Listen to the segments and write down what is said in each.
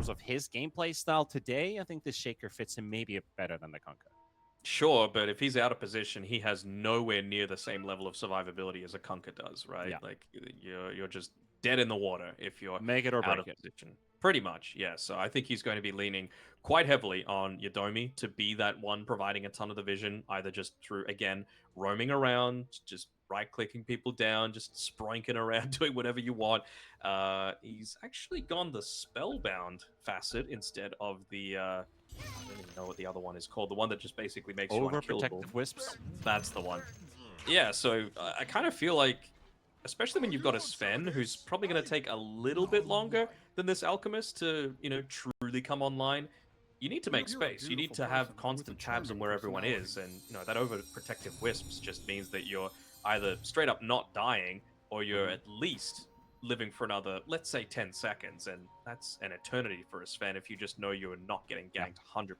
terms of his gameplay style today, I think this Shaker fits him maybe better than the Kunkka. Sure, but if he's out of position, he has nowhere near the same level of survivability as a Kunkka does, right? Yeah. Like you're just dead in the water if you're Make it or out break of it. position. Pretty much, yeah. So I think he's going to be leaning quite heavily on Yodomi to be that one providing a ton of the vision, either just through again roaming around, just right-clicking people down, just sprinking around, doing whatever you want. He's actually gone the spellbound facet instead of the I don't even know what the other one is called. The one that just basically makes you unkillable. Overprotective Wisps. That's the one. Yeah, so I kind of feel like, especially when you've got a Sven who's probably going to take a little bit longer than this Alchemist to, truly come online, you need to make space. You need to have constant tabs on where everyone is. And, that overprotective Wisps just means that you're either straight up not dying or you're at least living for another, let's say, 10 seconds. And that's an eternity for a Sven if you just know you're not getting ganked 100%.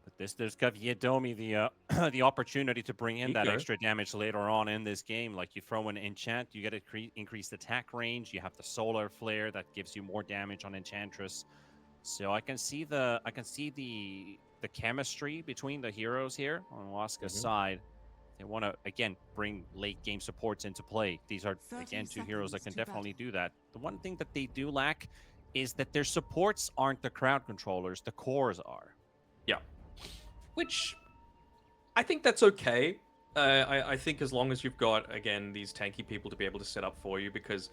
But there's got Yodomi the the opportunity to bring in that Eco. extra damage later on in this game. Like you throw an enchant, you get increased attack range. You have the solar flare that gives you more damage on Enchantress. So I can see the chemistry between the heroes here on Waska's side. They want to again bring late game supports into play. These are again two heroes that can definitely do that. The one thing that they do lack is that their supports aren't the crowd controllers, the cores are. Yeah. Which I think that's okay. I think as long as you've got, again, these tanky people to be able to set up for you, because,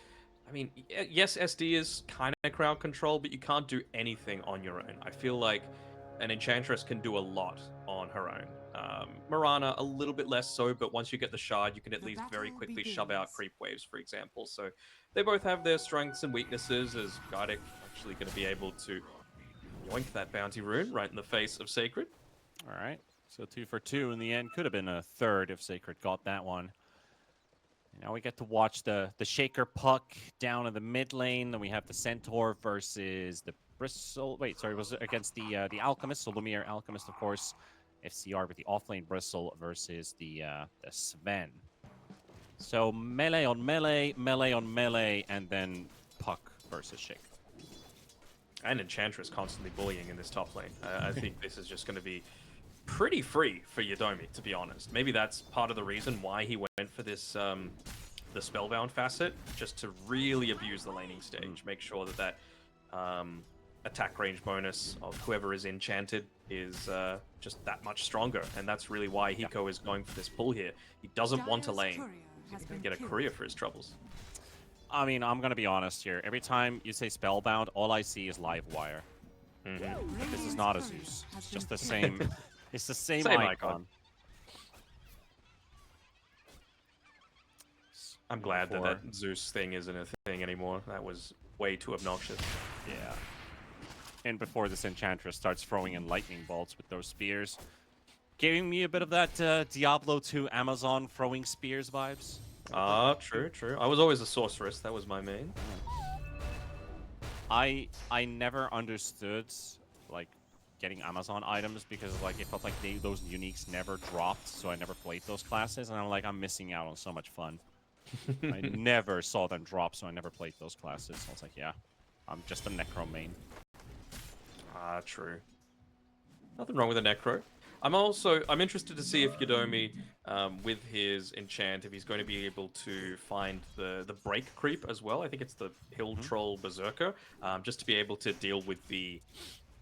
I mean, yes, SD is kind of crowd control, but you can't do anything on your own. I feel like an Enchantress can do a lot on her own. Mirana, a little bit less so, but once you get the shard, you can at least very quickly shove out creep waves, for example. So they both have their strengths and weaknesses, as Gardic actually going to be able to yoink that bounty rune right in the face of Sacred. All right. So 2 for 2 in the end. Could have been a third if Sacred got that one. Now we get to watch the Shaker Puck down in the mid lane. Then we have the Centaur versus the Bristle. Wait, sorry, was it against the Alchemist? So Lumiere Alchemist, of course. FCR with the offlane Bristle versus the Sven. So melee on melee, melee on melee, and then Puck versus Shaker. And Enchantress constantly bullying in this top lane. I think this is just going to be pretty free for Yodomi, to be honest. Maybe that's part of the reason why he went for this the Spellbound facet, just to really abuse the laning stage. Make sure that attack range bonus of whoever is enchanted is just that much stronger. And that's really why Hiko is going for this pull here. He doesn't want to lane. He's going to get a courier for his troubles. I mean, I'm going to be honest here. Every time you say Spellbound, all I see is Livewire. But this is not a Zeus. It's just the same. It's the same icon. I'm glad that Zeus thing isn't a thing anymore. That was way too obnoxious. Yeah. And before this Enchantress starts throwing in lightning bolts with those spears. Giving me a bit of that Diablo 2 Amazon throwing spears vibes. True. I was always a sorceress. That was my main. I never understood, like, getting Amazon items because like it felt like those uniques never dropped, so I never played those classes, and I'm missing out on so much fun. I never saw them drop, so I never played those classes. So I was like, yeah, I'm just a Necro main. True. Nothing wrong with a Necro. I'm interested to see if Yodomi, with his enchant, if he's going to be able to find the break creep as well. I think it's the Hill Troll Berserker, just to be able to deal with the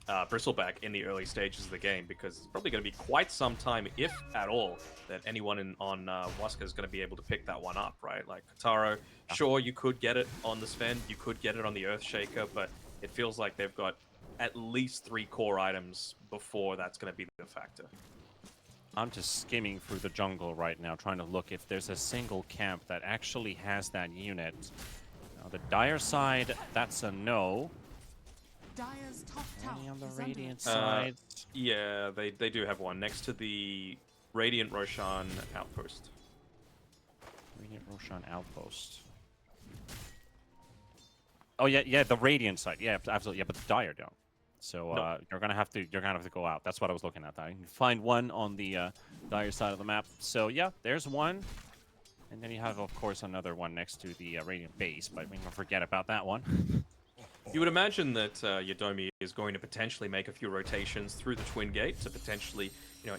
Bristleback in the early stages of the game, because it's probably going to be quite some time, if at all, that anyone on Waska is going to be able to pick that one up, right? Like Kataro, sure, you could get it on the Sven, you could get it on the Earthshaker, but it feels like they've got at least 3 core items before that's going to be the factor. I'm just skimming through the jungle right now, trying to look if there's a single camp that actually has that unit. Now, the Dire side, that's a no. Any on the Radiant side? Yeah, they do have one next to the Radiant Roshan outpost. Radiant Roshan outpost. Oh yeah, the Radiant side. Yeah, absolutely. Yeah, but the Dire don't. So you're gonna have to go out. That's what I was looking at. I can find one on the Dire side of the map. So yeah, there's one, and then you have of course another one next to the Radiant base. But we don't forget about that one. You would imagine that Yodomi is going to potentially make a few rotations through the Twin Gate to potentially,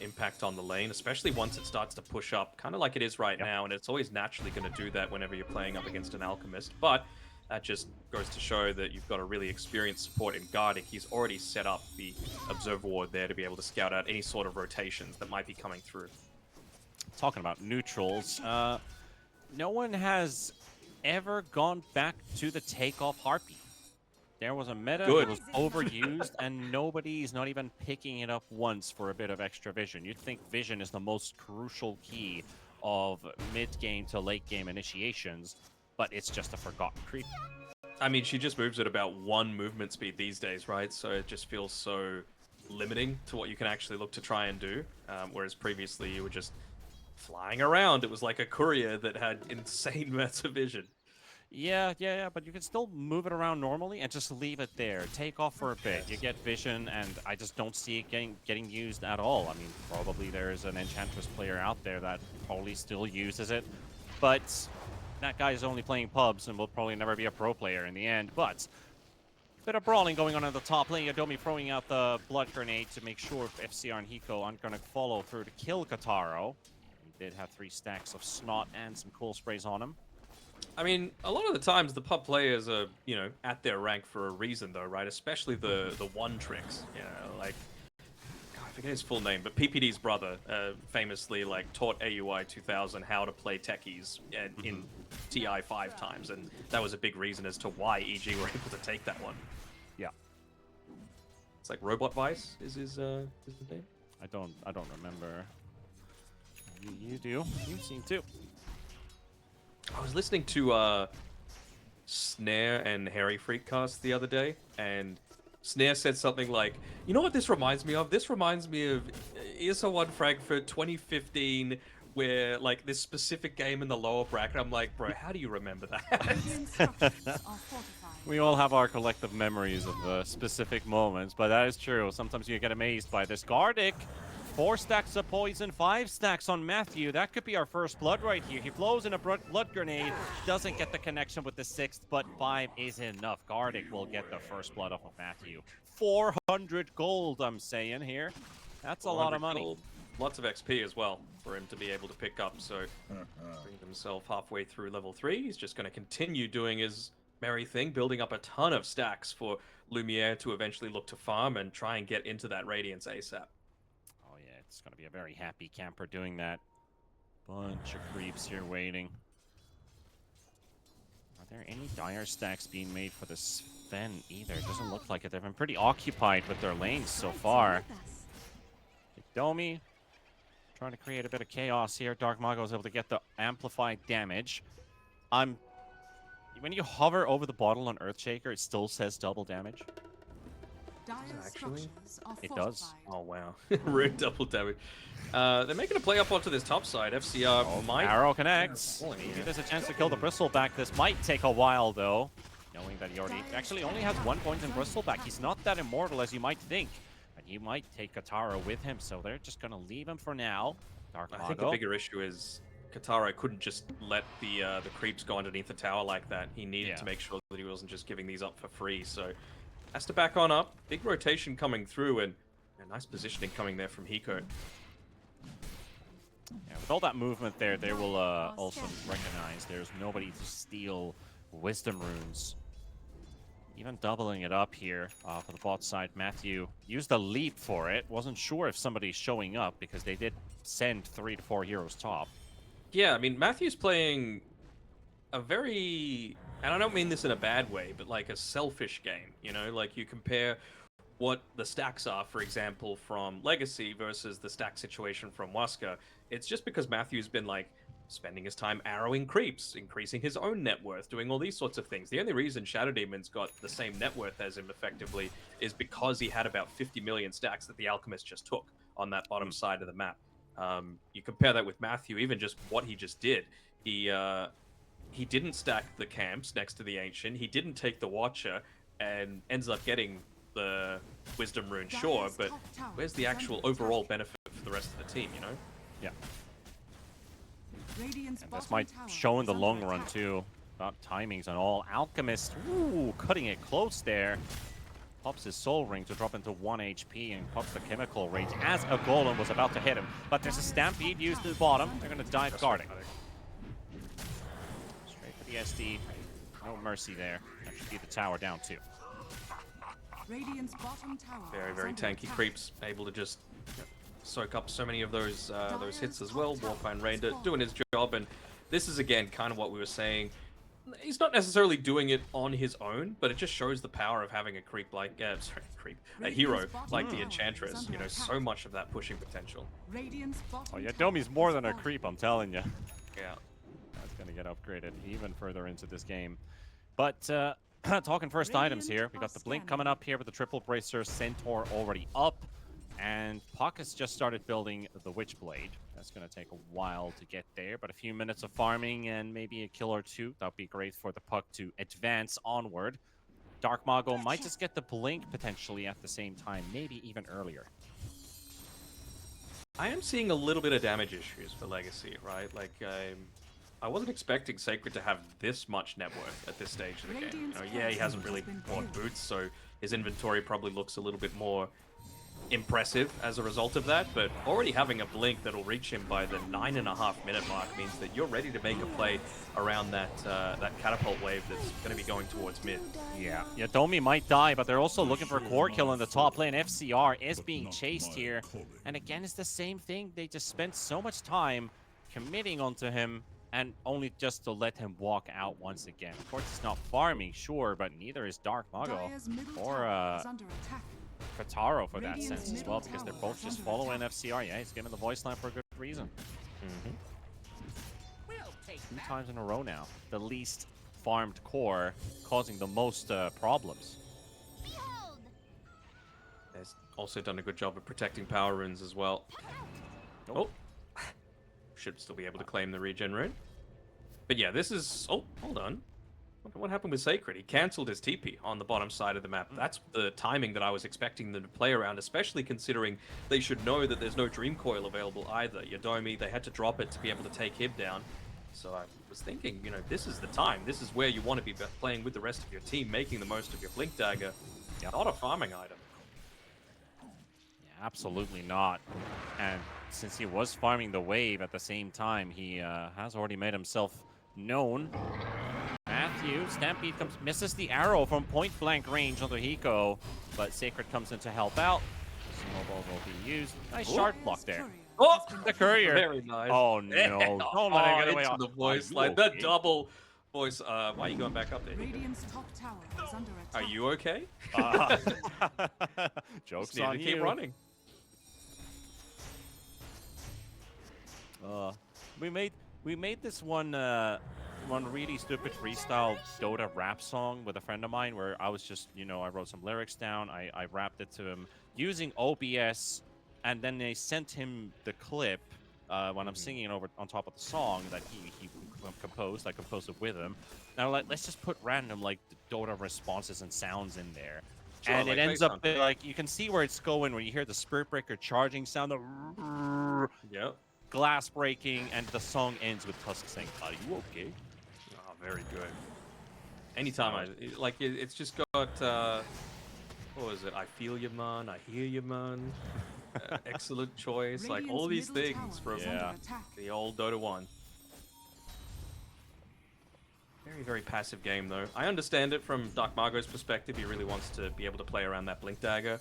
impact on the lane, especially once it starts to push up, kind of like it is right now, and it's always naturally going to do that whenever you're playing up against an Alchemist. But that just goes to show that you've got a really experienced support in Gardic. He's already set up the Observer Ward there to be able to scout out any sort of rotations that might be coming through. Talking about neutrals, no one has ever gone back to the takeoff Harpy. There was a meta, it was overused, and nobody's not even picking it up once for a bit of extra vision. You'd think vision is the most crucial key of mid-game to late-game initiations, but it's just a forgotten creep. I mean, she just moves at about 1 movement speed these days, right? So it just feels so limiting to what you can actually look to try and do, whereas previously you were just flying around. It was like a courier that had insane amounts of vision. Yeah, but you can still move it around normally and just leave it there. Take off for a bit. You get vision, and I just don't see it getting used at all. I mean, probably there's an Enchantress player out there that probably still uses it, but that guy's only playing pubs and will probably never be a pro player in the end. But bit of brawling going on in the top lane. Yodomi throwing out the blood grenade to make sure if FCR and Hiko aren't going to follow through to kill Kataro. He did have 3 stacks of snot and some cool sprays on him. I mean, a lot of the times the pub players are, at their rank for a reason, though, right? Especially the one tricks, like, God, I forget his full name, but PPD's brother famously, like, taught AUI 2000 how to play techies in TI 5 times, and that was a big reason as to why EG were able to take that one. Yeah. It's like Robot Vice is his name? I don't remember. You do. You seem to. I was listening to Snare and Harry Freakcast the other day, and Snare said something like, "You know what this reminds me of? This reminds me of ESO 1 Frankfurt 2015, where like this specific game in the lower bracket." I'm like, bro, how do you remember that? We all have our collective memories of specific moments, but that is true. Sometimes you get amazed by this. Gardic, 4 stacks of poison, 5 stacks on Matthew. That could be our first blood right here. He blows in a blood grenade, doesn't get the connection with the 6th, but 5 is enough. Gardic will get the first blood off of Matthew. 400 gold, I'm saying here. That's a lot of money. Gold. Lots of XP as well for him to be able to pick up. So, bring himself halfway through level 3. He's just going to continue doing his merry thing, building up a ton of stacks for Lumiere to eventually look to farm and try and get into that Radiance ASAP. It's going to be a very happy camper doing that. Bunch of creeps here waiting. Are there any dire stacks being made for the Sven either? It doesn't look like it. They've been pretty occupied with their lanes so far. Yodomi trying to create a bit of chaos here. Dark Mago is able to get the amplified damage. When you hover over the bottle on Earthshaker, it still says double damage. Actually, it does. Oh wow, rude double damage. They're making a play up onto this top side. FCR might. Arrow connects. Maybe there's a chance to kill the Bristleback. This might take a while though, knowing that he actually only has 1 point in Bristleback. He's not that immortal as you might think, and he might take Katara with him. So they're just gonna leave him for now. Dark Mago. I think the bigger issue is Katara couldn't just let the creeps go underneath the tower like that. He needed to make sure that he wasn't just giving these up for free. So. Has to back on up. Big rotation coming through, and a nice positioning coming there from Hiko. Yeah, with all that movement there, they will also recognize there's nobody to steal Wisdom Runes. Even doubling it up here for the bot side. Matthew used a leap for it. Wasn't sure if somebody's showing up because they did send 3 to 4 heroes top. Yeah, I mean, Matthew's playing a very... And I don't mean this in a bad way, but like a selfish game, like you compare what the stacks are, for example, from Legacy versus the stack situation from Waska. It's just because Matthew's been like spending his time arrowing creeps, increasing his own net worth, doing all these sorts of things. The only reason Shadow Demon's got the same net worth as him effectively is because he had about 50 million stacks that the Alchemist just took on that bottom side of the map. You compare that with Matthew, even just what he just did. He didn't stack the camps next to the Ancient. He didn't take the Watcher and ends up getting the Wisdom Rune, sure, but where's the actual overall benefit for the rest of the team, Yeah. And this might show in the long run, too. About timings and all. Alchemist, ooh, cutting it close there. Pops his soul ring to drop into 1 HP and pops the chemical rage as a golem was about to hit him. But there's a stampede used to the bottom. They're going to dive guarding. Straight for the SD. No mercy there. That should be the tower down too. Radiant's bottom tower Very, is very under tanky attack. creeps, able to just soak up so many of those hits as well. Warpine Raider doing his job, and this is again kind of what we were saying. He's not necessarily doing it on his own, but it just shows the power of having a creep like, a hero like the Enchantress. You know, so much of that pushing potential. Radiant's bottom Oh yeah, tower Domi's more is than a falling. creep, I'm telling you. Yeah. That's going to get upgraded even further into this game. But talking first items here, we got the Blink coming up here with the Triple Bracer, Centaur already up, and Puck has just started building the Witchblade. That's going to take a while to get there, but a few minutes of farming and maybe a kill or two, that would be great for the Puck to advance onward. Dark Mago might just get the Blink potentially at the same time, maybe even earlier. I am seeing a little bit of damage issues for Legacy, right? Like, I wasn't expecting Sacred to have this much net worth at this stage of the game. You know, yeah, he hasn't really bought boots, so his inventory probably looks a little bit more impressive as a result of that, but already having a blink that'll reach him by the 9.5 minute mark means that you're ready to make a play around that that catapult wave that's going to be going towards mid. Yeah, Domi might die, but they're also looking for a core kill in the top lane. FCR is being chased here, and again, it's the same thing. They just spent so much time committing onto him, and only just to let him walk out once again. Of course, he's not farming, sure, but neither is Dark Mago Dire's middle or tower is under attack. Kataro for that Radiant's sense as well, middle because they're tower both is just under following attack. FCR. Yeah, he's giving the voice line for a good reason. Two times in a row now. The least farmed core causing the most problems. They've also done a good job of protecting power runes as well. Nope. Oh, should still be able to claim the regen rune. But yeah, this is... Oh, hold on. What happened with Sacred? He cancelled his TP on the bottom side of the map. That's the timing that I was expecting them to play around, especially considering they should know that there's no Dream Coil available either. Yodomi, they had to drop it to be able to take him down. So I was thinking, you know, this is the time. This is where you want to be playing with the rest of your team, making the most of your Blink Dagger. Yep. Not a farming item. Yeah, absolutely not. And since he was farming the wave at the same time, he has already made himself known. Matthew, Stampede misses the arrow from point blank range onto Hiko, but Sacred comes in to help out. Snowball will be used. Nice shard block there. Oh, The courier. Very nice. Oh no! Don't let him get away. Into the voice Are line. you The okay? double voice. Why are you going back up there? Radiant's top tower is under Are attack. you okay? Jokes Just need on to you. keep running. We made this one really stupid freestyle Dota rap song with a friend of mine where I was just, you know, I wrote some lyrics down, I rapped it to him using OBS, and then they sent him the clip when I'm singing it over on top of the song that he composed. I composed it with him. Now let's just put random like Dota responses and sounds in there. Sure, And like it ends face up like you can see where it's going when you hear the Spirit Breaker charging sound, the Yep. glass breaking, and the song ends with Tusk saying, "Are you okay?" Oh, very good. Anytime it's just got what was it? I feel you, man. I hear you, man. Excellent choice. Like all these Radiant's things middle from tower is Yeah. under attack. the old Dota 1. Very, very passive game, though. I understand it from Dark Margot's perspective. He really wants to be able to play around that Blink Dagger,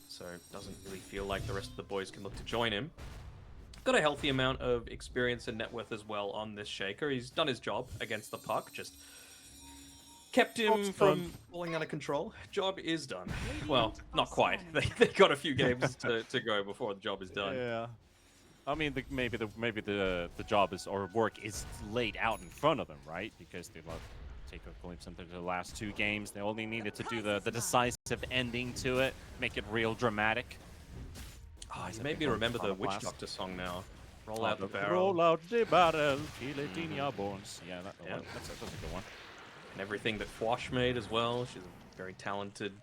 so it doesn't really feel like the rest of the boys can look to join him. Got a healthy amount of experience and net worth as well on this Shaker. He's done his job against the Puck, just kept him Job's from done. falling out of control. Job is done. Well, not quite. They got a few games to go before the job is done. Yeah. I mean, maybe the job is or work is laid out in front of them, right? Because they love take a glimpse into the last two games. They only needed to do the decisive ending to it, make it real dramatic. Oh, you made me remember the Witch Doctor song now. Roll out the barrel. Roll out the barrel, kill it in your bones. Yeah, that's a good one. And everything that Fwash made as well. She's a very talented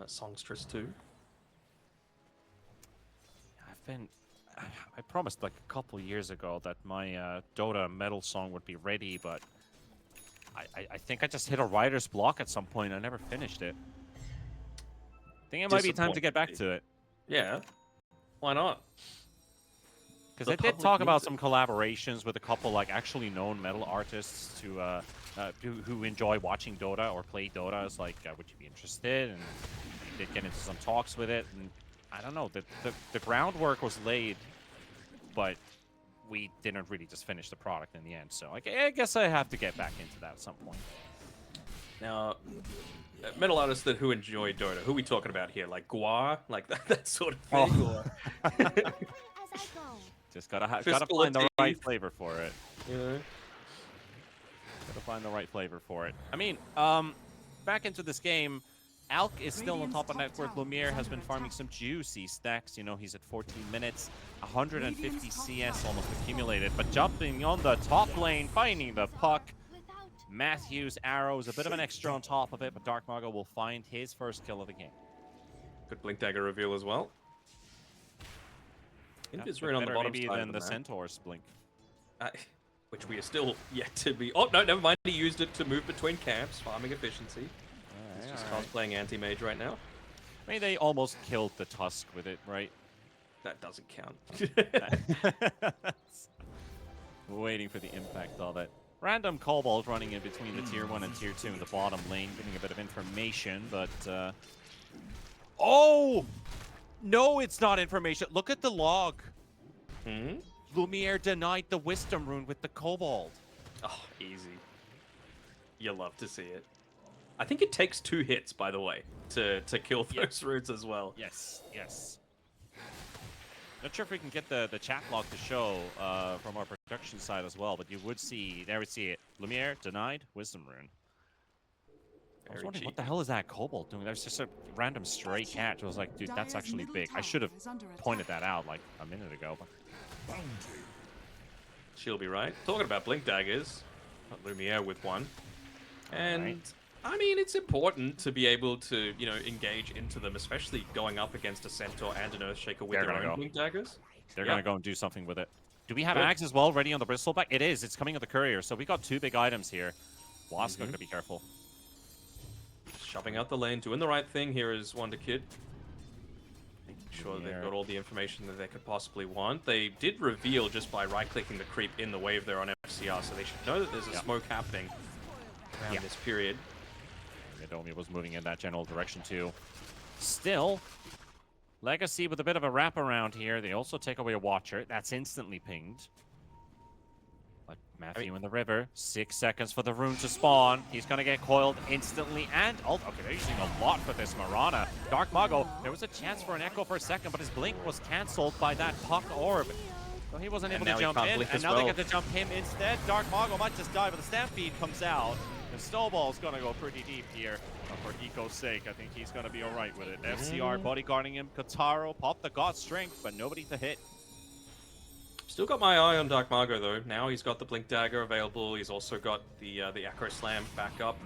songstress too. I promised like a couple years ago that my Dota metal song would be ready, but I think I just hit a rider's block at some point. I never finished it. I think it might be time to get back to it. Yeah. Why not? Because The they did public talk about needs it. some collaborations with a couple like actually known metal artists who enjoy watching Dota or play Dota. It's like, would you be interested? And they did get into some talks with it. And I don't know, the groundwork was laid, but we didn't really just finish the product in the end. So I guess I have to get back into that at some point. Now, metal artists who enjoy Dota, who are we talking about here? Like Gua? Like that sort of thing? Or... Just gotta Fistful find of the right teeth. flavor for it. You know? Gotta find the right flavor for it. I mean, back into this game, Alk is still on top of net worth. Lumiere has been farming some juicy stacks. You know, he's at 14 minutes, 150 CS almost accumulated. But jumping on the top lane, finding the puck. Matthew's arrows, a bit of an extra on top of it, but Dark Mago will find his first kill of the game. Good Blink Dagger reveal as well. Invis rune on the Better bottom maybe side than of the map. Centaur's blink. Which we are still yet to be... Oh, no, never mind. He used it to move between camps, farming efficiency. He's just cosplaying anti-mage right now. I mean, they almost killed the Tusk with it, right? That doesn't count. Waiting for the impact of it. Random Cobalt running in between the tier 1 and tier 2 in the bottom lane, giving a bit of information, but... Oh! No, it's not information. Look at the log. Hmm? Lumiere denied the Wisdom Rune with the Cobalt. Oh, easy. You love to see it. I think it takes 2 hits, by the way, to kill those runes as well. Yes, yes. Not sure if we can get the chat log to show from our production side as well, but you would see, there we see it. Lumiere denied Wisdom Rune. I was wondering, what the hell is that Cobalt doing? That was just a random stray catch. I was like, dude, that's actually big. I should have pointed that out like a minute ago. But... She'll be right. Talking about Blink Daggers, Lumiere with one. And, right. I mean, it's important to be able to, you know, engage into them, especially going up against a Centaur and an Earthshaker with They're their gonna own go. Blink Daggers. They're Yeah. going to go and do something with it. Do we have Good. Ags as well ready on the Bristleback? It is. It's coming on the Courier. So we got 2 big items here. Waska got to be careful. Shoving out the lane, doing the right thing here is Wonder Kid. Making sure they've got all the information that they could possibly want. They did reveal just by right-clicking the creep in the wave there on FCR, so they should know that there's a smoke happening around this period. Midomi was moving in that general direction too. Still, Legacy with a bit of a wraparound here. They also take away a Watcher. That's instantly pinged. But Matthew in the river. 6 seconds for the rune to spawn. He's going to get coiled instantly. And, okay, they're using a lot for this Marana. Dark Mago, there was a chance for an Echo for a second, but his blink was cancelled by that Puck Orb. So he wasn't able to jump in. And now they get to jump him instead. Dark Mago might just die, but the Stampede comes out. And Snowball's going to go pretty deep here. But for Eco's sake, I think he's going to be all right with it. FCR bodyguarding him. Kataro popped the God Strength, but nobody to hit. Still got my eye on Dark Mago though. Now he's got the Blink Dagger available. He's also got the Acro Slam back up.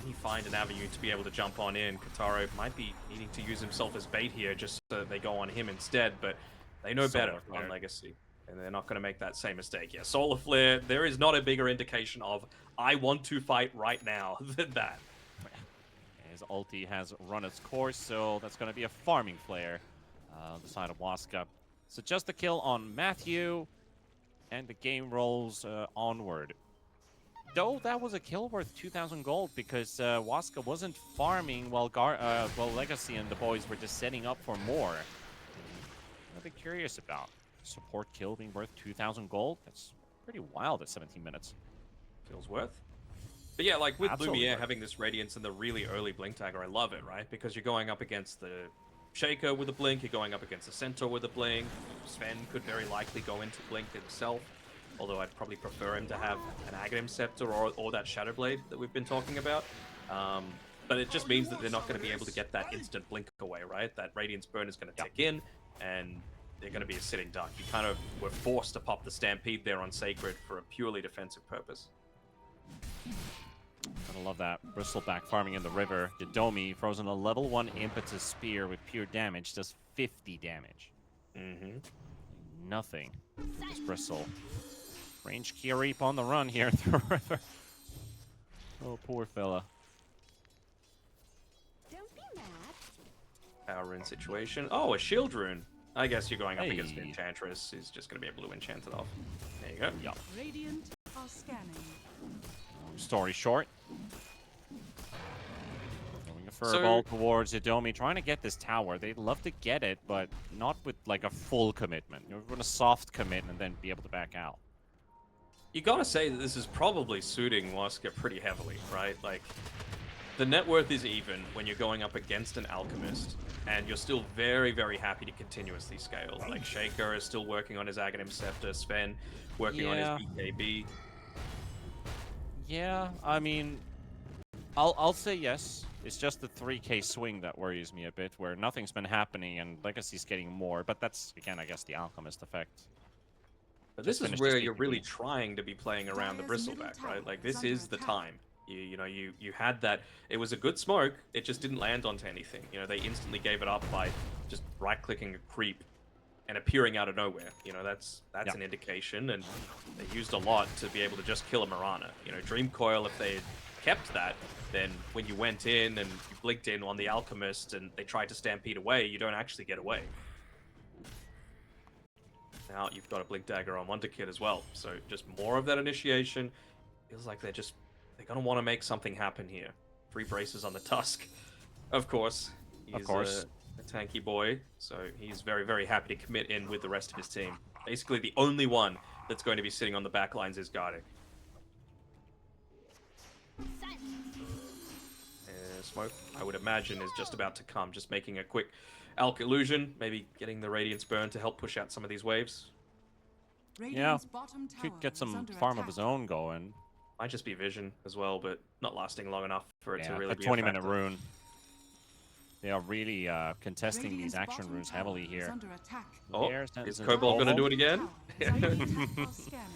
Can he find an avenue to be able to jump on in? Kataro might be needing to use himself as bait here just so that they go on him instead, but they know better on Legacy. And they're not going to make that same mistake. Yeah, Solar Flare, there is not a bigger indication of, I want to fight right now than that. His ulti has run its course, so that's going to be a farming flare on the side of Waska. So just the kill on Matthew, and the game rolls onward. Though that was a kill worth 2,000 gold because Waska wasn't farming while Legacy and the boys were just setting up for more. I'm a bit curious about support kill being worth 2,000 gold. That's pretty wild at 17 minutes. Feels worth. But yeah, like with Absolutely Lumiere worth. having this Radiance and the really early Blink Dagger, I love it, right? Because you're going up against the Shaker with a Blink, you're going up against the Centaur with a Blink. Sven could very likely go into Blink himself, although I'd probably prefer him to have an Aghanim Scepter or that Shadow Blade that we've been talking about. But it just means that they're not going to be able to get that instant Blink away, right? That Radiance Burn is going to tick in, and they're going to be a sitting duck. You kind of were forced to pop the Stampede there on Sacred for a purely defensive purpose. I love that. Bristleback farming in the river. Yadomi throws in a level 1 Impetus Spear with pure damage. Does 50 damage. Nothing. Just Bristle. Range Key Reap on the run here through the river. Oh, poor fella. Don't be mad. Power rune situation. Oh, a shield rune. I guess you're going up against an Hey. enchantress who's just going to be able to enchant it off. There you go. Yeah. Radiant are scanning. Story short. Throwing a So- furball towards Idomi, trying to get this tower. They'd love to get it, but not with like a full commitment. You're going to soft commit and then be able to back out. You gotta say that this is probably suiting Waska pretty heavily, right? Like, the net worth is even when you're going up against an alchemist, and you're still very, very happy to continuously scale. Like, Shaker is still working on his Aghanim Scepter, Sven working on Yeah. his BKB. Yeah, I mean, I'll say yes. It's just the 3k swing that worries me a bit, where nothing's been happening and Legacy's getting more. But that's again, I guess, the alchemist effect. But Just this is finish where this you're BKB. really trying to be playing around the Dire's middle bristleback, tower right? Like, is this under is the attack. time. You had that. It was a good smoke. It just didn't land onto anything. You know, they instantly gave it up by just right-clicking a creep and appearing out of nowhere. You know, that's Yeah. an indication, and they used a lot to be able to just kill a Mirana. You know, Dream Coil, if they had kept that, then when you went in and you blinked in on the Alchemist and they tried to stampede away, you don't actually get away. Now you've got a Blink Dagger on Wonderkid as well, so just more of that initiation. Feels like they're gonna want to make something happen here. 3 braces on the Tusk, of course. He's Of course. a tanky boy, so he's very, very happy to commit in with the rest of his team. Basically, the only one that's going to be sitting on the back lines is Gardic. Smoke, I would imagine, is just about to come. Just making a quick Alk Illusion, maybe getting the Radiance Burn to help push out some of these waves. Radiant's bottom tower Could get is some under farm of attack. his own going. Might just be Vision as well, but not lasting long enough for it to Yeah, really a be 20-minute effective. rune. They are really contesting Radiant's these action bottom runes tower heavily is here. under attack. Oh, There's is Denzin's Cobalt gonna Bobo. do it again? Tower is under attack. Are scanning.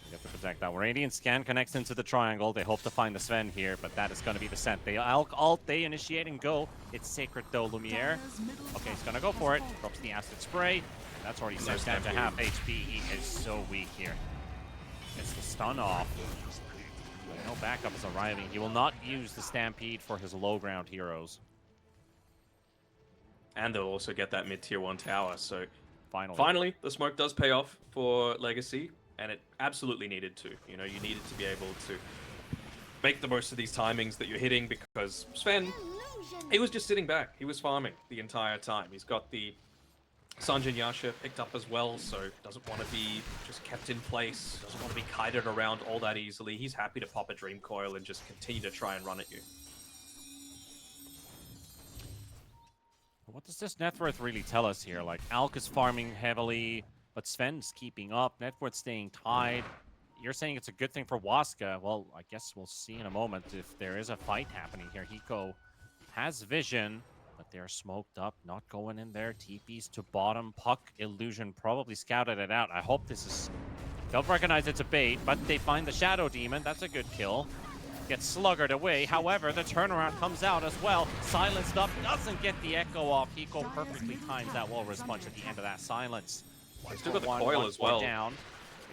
You have to protect that. Radiant Scan connects into the triangle. They hope to find the Sven here, but that is going to be the scent. They alt, they initiate and go. It's Sacred though, Lumiere. Dire's middle Okay, he's tower going to go has for it. fallen. Drops the acid spray. That's already No sent down to stampede. half HP. He is so weak here. Gets the stun off. No backup is arriving. He will not use the Stampede for his low ground heroes. And they'll also get that mid-tier 1 tower, so Finally. the smoke does pay off for Legacy, and it absolutely needed to. You know, you needed to be able to make the most of these timings that you're hitting, because Sven, he was just sitting back. He was farming the entire time. He's got the Sanjin Yasha picked up as well, so doesn't want to be just kept in place, doesn't want to be kited around all that easily. He's happy to pop a Dream Coil and just continue to try and run at you. What does this net worth really tell us here? Like, Alk is farming heavily, but Sven's keeping up. Net worth staying tied. You're saying it's a good thing for Waska. Well, I guess we'll see in a moment if there is a fight happening here. Hiko has vision, but they're smoked up, not going in there. TP's to bottom. Puck Illusion probably scouted it out. I hope this is... They'll recognize it's a bait, but they find the Shadow Demon. That's a good kill. Gets sluggered away. However, the turnaround comes out as well. Silenced up, doesn't get the echo off. Hiko perfectly times that wall response at the end of that silence. Still got the One, coil one, as four well. Down.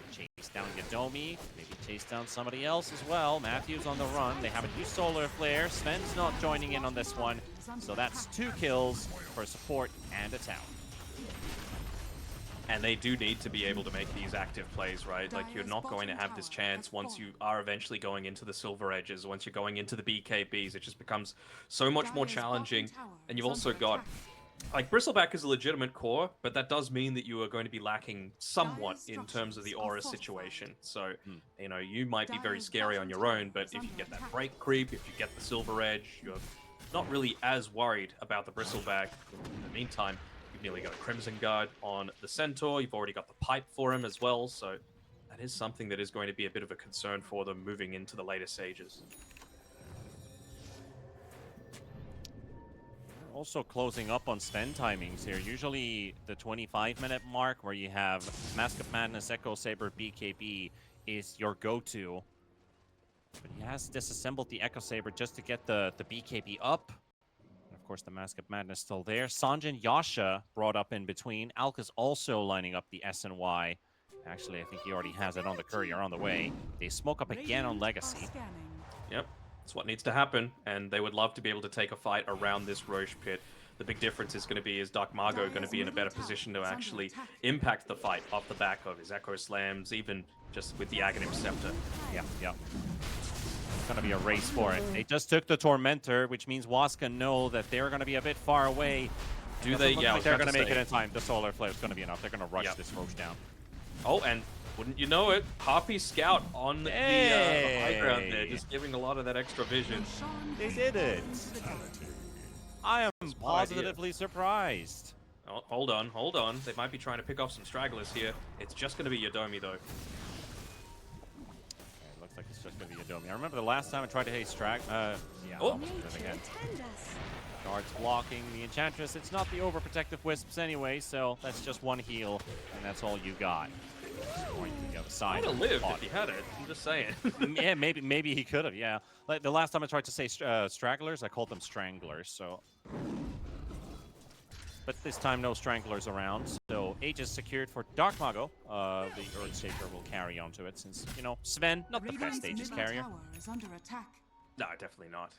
They chase down Yadomi. Maybe chase down somebody else as well. Matthew's on the run. They have a new solar flare. Sven's not joining in on this one. So that's 2 kills for support and a tower. And they do need to be able to make these active plays, right? Like, you're not going to have this chance once you are eventually going into the Silver Edges, once you're going into the BKBs. It just becomes so much more challenging. And you've also got, like, Bristleback is a legitimate core, but that does mean that you are going to be lacking somewhat in terms of the aura situation. So, you know, you might be very scary on your own, but if you get that break creep, if you get the Silver Edge, you're not really as worried about the Bristleback. In the meantime, you've nearly got a Crimson Guard on the Centaur. You've already got the pipe for him as well, so that is something that is going to be a bit of a concern for them moving into the later stages. Also closing up on Sven timings here. Usually the 25-minute mark where you have Mask of Madness, Echo Saber, BKB is your go-to. But he has disassembled the Echo Saber just to get the BKB up. And of course the Mask of Madness still there. Sanjin Yasha brought up in between. Alk is also lining up the SNY. Actually, I think he already has it on the courier on the way. They smoke up again on Legacy. Yep, that's what needs to happen, and they would love to be able to take a fight around this Roche pit. The big difference is going to be, is Dark Margot going to be in a better position to actually impact the fight off the back of his Echo Slams, even just with the Aghanim Scepter. Yeah, yeah. It's going to be a race for it. They just took the Tormentor, which means Waska know that they're going to be a bit far away. Do they? Yeah, like they're going to make it in time. The Solar Flare is going to be enough. They're going to rush Yep. this Roche down. Oh, and wouldn't you know it, Harpy Scout on the high ground there, just giving a lot of that extra vision. They did it. I am positively surprised. Oh, hold on, hold on. They might be trying to pick off some stragglers here. It's just going to be Yodomi, though. Okay, looks like it's just going to be Yodomi. I remember the last time I tried to hate yeah, Oh. almost did it again. Guards blocking the Enchantress. It's not the overprotective Wisps anyway, so that's just one heal, and that's all you got. Point to the other side. Might have lived if he had it. I'm just saying. Yeah, maybe he could have. Yeah, like the last time I tried to say stragglers, I called them stranglers. So, but this time no stranglers around. So Age is secured for Dark Mago. The Earthshaker will carry onto it, since you know Sven, not the best Aegis carrier. No, definitely not.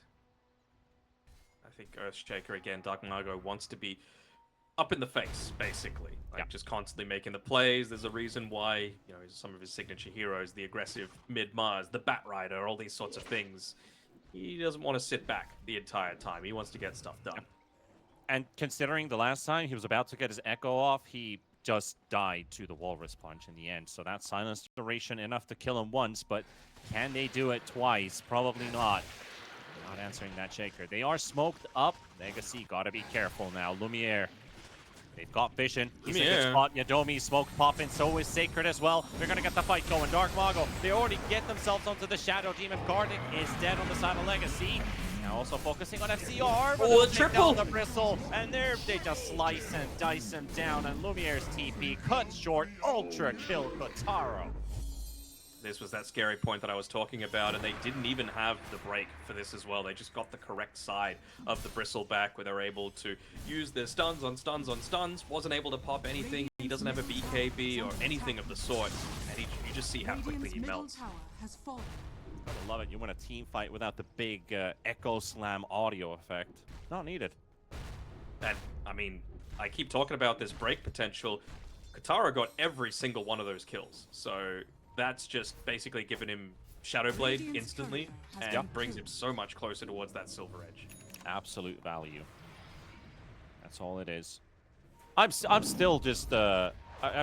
I think Earthshaker again. Dark Margot wants to be up in the face, basically. Like, just constantly making the plays. There's a reason why, you know, some of his signature heroes, the aggressive mid-Mars, the Bat Rider, all these sorts of things. He doesn't want to sit back the entire time. He wants to get stuff done. And considering the last time he was about to get his Echo off, he just died to the Walrus Punch in the end. So that silence duration enough to kill him once, but can they do it twice? Probably not. Not answering that Shaker. They are smoked up. Legacy, gotta be careful now. Lumiere. They've got vision. He's in a good spot. Yodomi, smoke popping. So is Sacred as well. They're going to get the fight going. Dark Mago, they already get themselves onto the Shadow Demon. Gardic is dead on the side of Legacy. Now also focusing on FCR. Oh, a triple! The Bristle. And there they just slice and dice him down. And Lumiere's TP cut short. Ultra kill Kotaro. This was that scary point that I was talking about, and they didn't even have the break for this as well. They just got the correct side of the Bristleback, where they're able to use their stuns on stuns on stuns. Wasn't able to pop anything. He doesn't have a BKB or anything of the sort, and you just see how quickly he melts. I love it. You win a team fight without the big Echo Slam audio effect. Not needed. And, I mean, I keep talking about this break potential. Kotaro got every single one of those kills, so that's just basically giving him Shadow Blade instantly and brings him so much closer towards that Silver Edge. Absolute value. That's all it is. I'm still just I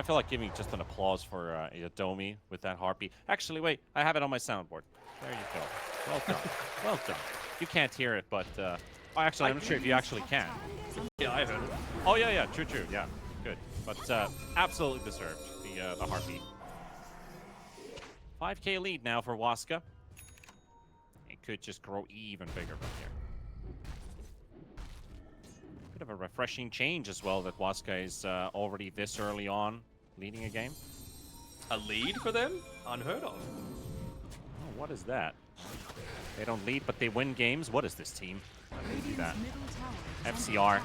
feel like giving just an applause for Yodomi with that Harpy. Actually, wait, I have it on my soundboard. There you go. Well done. Well done. You can't hear it, but actually, I'm not sure if you actually can. Yeah, I heard it. Oh yeah, true, yeah, good. But absolutely deserved the Harpy. 5K lead now for Waska. It could just grow even bigger from here. Bit of a refreshing change as well that Waska is already this early on leading a game. A lead for them? Unheard of. Oh, what is that? They don't lead, but they win games? What is this team? How do they do that? FCR.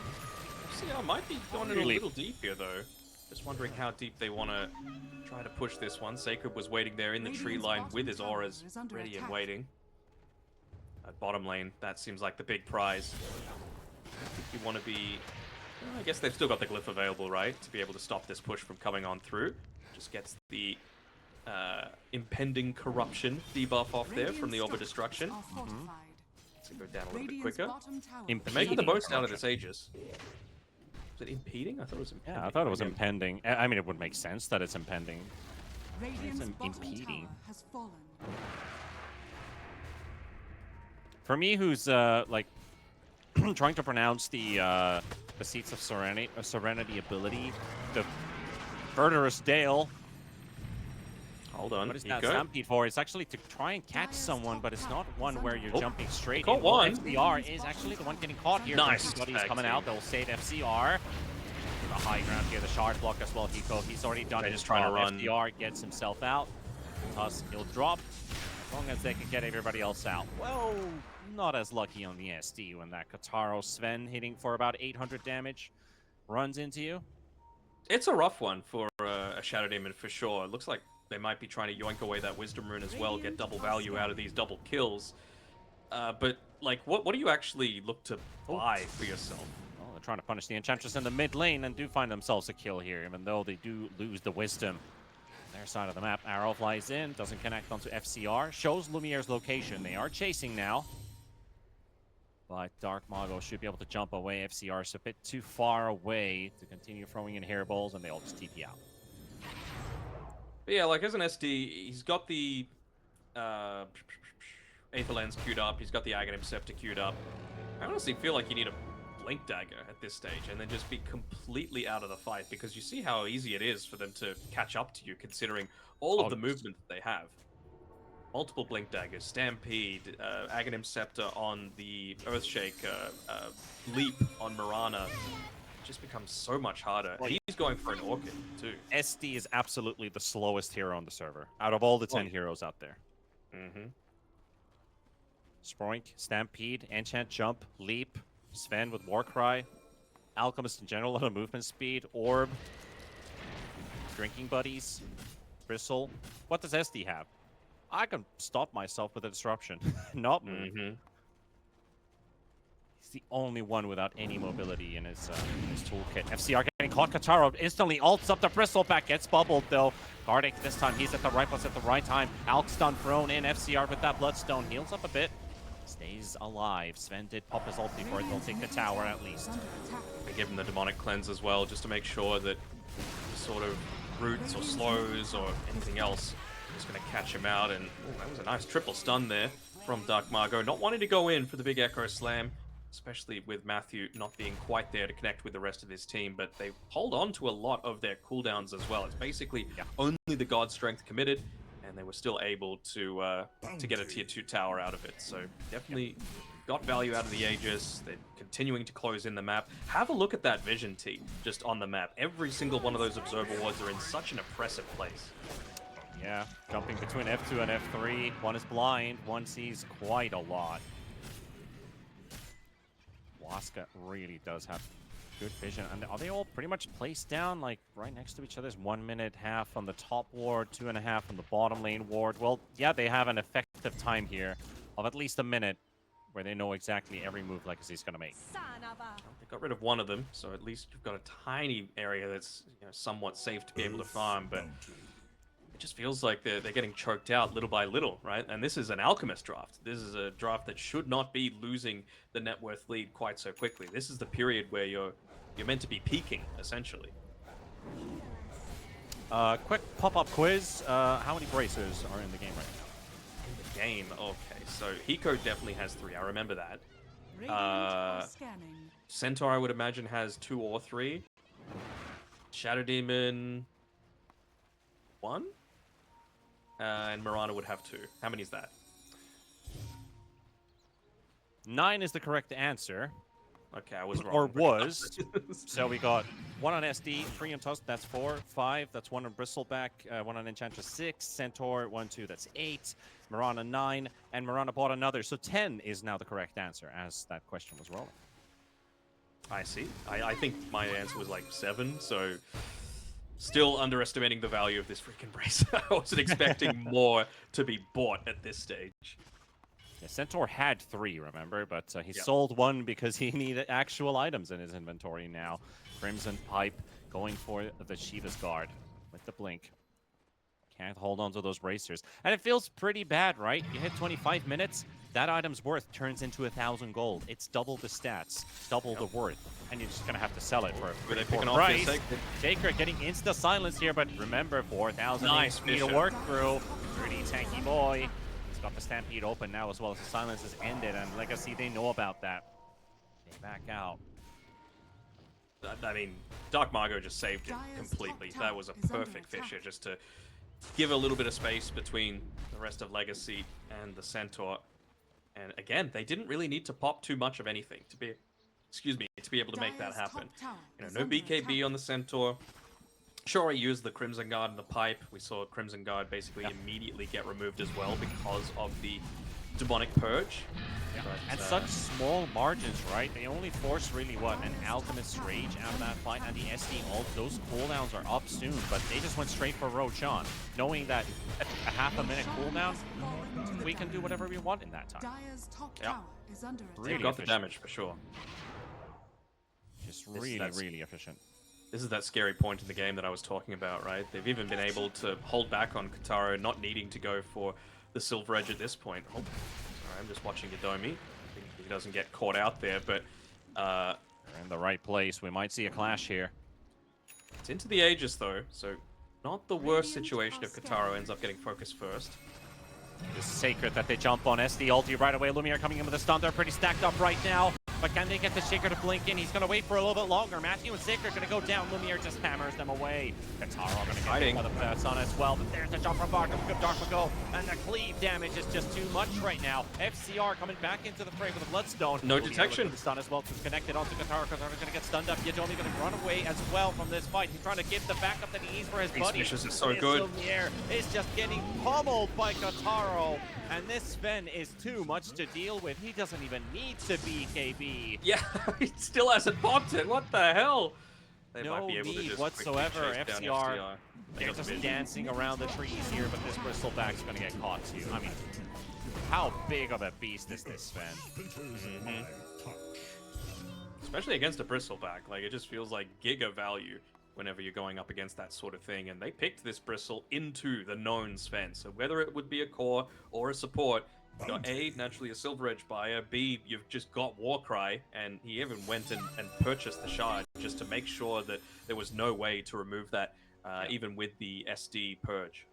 FCR might be going in a little deep here, though. Just wondering how deep they want to try to push this one. Sacred was waiting there in the tree line with his auras ready and waiting. At bottom lane, that seems like the big prize. I think you want to be... Well, I guess they've still got the glyph available, right? To be able to stop this push from coming on through. Just gets the impending corruption debuff off there from the Orb of Destruction. Let's go down a little bit quicker. Making the most out of this Aegis. Was it impeding? I thought it was impending. Yeah, I thought it was impending. I mean, it would make sense that it's impending. It's impeding. For me, who's like trying to pronounce the Seats of Serenity ability, the Murderous Dale. Hold on. What is that Stampede for? It's actually to try and catch someone, but it's not one where you're jumping straight in. Caught one. FCR is actually the one getting caught here. Nice. Buddy's coming out. They'll save FCR. The high ground here, the shard block as well. He's already done it. Just trying to run. FCR gets himself out. Tusk, he'll drop. As long as they can get everybody else out. Well, not as lucky on the SD when that Kotaro Sven hitting for about 800 damage runs into you. It's a rough one for a Shadow Demon for sure. It looks like they might be trying to yoink away that Wisdom Rune as well, get double value out of these double kills. But like, what do you actually look to buy for yourself? Well, they're trying to punish the Enchantress in the mid lane and do find themselves a kill here, even though they do lose the Wisdom. Their side of the map, Arrow flies in, doesn't connect onto FCR, shows Lumiere's location. They are chasing now. But Dark Mago should be able to jump away. FCR is a bit too far away to continue throwing in hairballs, and they all just TP out. But yeah, like as an SD, he's got the Aether Lens queued up, he's got the Aghanim Scepter queued up. I honestly feel like you need a Blink Dagger at this stage and then just be completely out of the fight, because you see how easy it is for them to catch up to you considering all of the movement that they have. Multiple Blink Daggers, Stampede, Aghanim Scepter on the Earthshaker, Leap on Mirana. It just becomes so much harder. And he's going for an Orchid too. SD is absolutely the slowest hero on the server out of all the 10 heroes out there. Mm-hmm. Sproink, Stampede, Enchant Jump, Leap, Sven with Warcry, Alchemist in general, a lot of movement speed, Orb, Drinking Buddies, Bristle. What does SD have? I can stop myself with a disruption, not move. Mm-hmm. He's the only one without any mobility in his toolkit. FCR getting caught. Kataro instantly ults up the Bristle back, gets bubbled though. Gardic this time, he's at the right place at the right time. Alk stun thrown in. FCR with that Bloodstone heals up a bit. Stays alive. Sven did pop his ult before they'll take the tower at least. They give him the Demonic Cleanse as well, just to make sure that sort of roots or slows or anything else is going to catch him out. And that was a nice triple stun there from Dark Mago. Not wanting to go in for the big Echo Slam, especially with Matthew not being quite there to connect with the rest of his team, but they hold on to a lot of their cooldowns as well. It's basically only the God Strength committed, and they were still able to get a tier 2 tower out of it. So definitely got value out of the Aegis. They're continuing to close in the map. Have a look at that vision, T, just on the map. Every single one of those observer wards are in such an oppressive place. Yeah, jumping between F2 and F3. One is blind, one sees quite a lot. Waska really does have good vision. And are they all pretty much placed down, like, right next to each other? There's 1 minute, half on the top ward, 2.5 on the bottom lane ward. Well, yeah, they have an effective time here of at least a minute where they know exactly every move Legacy's going to make. They got rid of one of them, so at least you've got a tiny area that's somewhat safe to be able to farm, but it just feels like they're getting choked out little by little, right? And this is an Alchemist draft. This is a draft that should not be losing the net worth lead quite so quickly. This is the period where you're meant to be peaking, essentially. Quick pop-up quiz. How many bracers are in the game right now? In the game, okay. So Hiko definitely has 3. I remember that. Radiant are scanning. Centaur, I would imagine, has 2 or 3. Shadow Demon, 1. And Mirana would have 2. How many is that? 9 is the correct answer. Okay, I was wrong. Or was. So we got 1 on SD, 3 on Tusk, that's 4. 5, that's 1 on Bristleback, 1 on Enchantress, 6. Centaur, 1, 2, that's 8. Mirana, 9. And Mirana bought another. So 10 is now the correct answer as that question was rolling. I see. I think my answer was like 7, so still underestimating the value of this freaking brace. I wasn't expecting more to be bought at this stage. Yeah, Centaur had 3, remember? But he sold 1 because he needed actual items in his inventory now. Crimson Pipe going for the Shiva's Guard with the blink. Can't hold on to those bracers. And it feels pretty bad, right? You hit 25 minutes, that item's worth turns into 1,000 gold. It's double the stats, double the worth. And you're just going to have to sell it for a pretty poor price. Jaker getting insta silence here, but remember, 4,000 HP to work through. Pretty tanky boy. He's got the Stampede open now as well as the silence has ended, and Legacy, they know about that. They back out. I mean, Dark Mago just saved it completely. That was a perfect Fisher just to give a little bit of space between the rest of Legacy and the Centaur. And again, they didn't really need to pop too much of anything to be, to be able to make that happen. No BKB on the Centaur. Sure, he used the Crimson Guard and the Pipe. We saw Crimson Guard basically immediately get removed as well because of the demonic purge. Yeah. But, And such small margins, right? They only force really what, an Alchemist's Rage out of that fight, and the SD ult. Those cooldowns are up soon, but they just went straight for Roshan, knowing that a half a minute cooldown, we can do whatever we want in that time. Dire's top Yeah. tower is under Really They've got the efficient. damage for sure. Just really efficient. This is that scary point in the game that I was talking about, right? They've even been able to hold back on Kataro, not needing to go for the Silver Edge at this point. Oh, sorry, I'm just watching Yadomi. I think he doesn't get caught out there, but We're in the right place. We might see a clash here. it's into the Aegis though, so not the worst situation if Kataro ends up getting focused first. It's sacred that they jump on SD ulti right away. Lumiere coming in with a stun. They're pretty stacked up right now. But can they get the Shaker to blink in? He's going to wait for a little bit longer. Matthew and Sacred are going to go down. Lumiere just hammers them away. Kataro going to get hit by the stun as well. But there's the jump from Barker. Good Dark go. And the cleave damage is just too much right now. FCR coming back into the fray with a Bloodstone. No Lumiere detection. with the stun as well. It's connected onto Kataro. Kataro's going to get stunned up. Yadomi going to run away as well from this fight. He's trying to give the backup that he needs for his These buddy. fishes are so This good. Lumiere is just getting pummeled by Kataro. And this Sven is too much to deal with. He doesn't even need to BKB. Yeah, he still hasn't popped it. What the hell? They No might be able to need just whatsoever. quickly chase down FCR, They they're got the just vision. dancing around the trees here, but this Bristleback's going to get caught too. I mean, how big of a beast is this Sven? Especially against a Bristleback. Like, it just feels like giga value whenever you're going up against that sort of thing. And they picked this Bristle into the known Sven. So whether it would be a core or a support, you've got A, naturally a Silver Edge buyer, B, you've just got Warcry, and he even went and purchased the shard just to make sure that there was no way to remove that, even with the SD purge.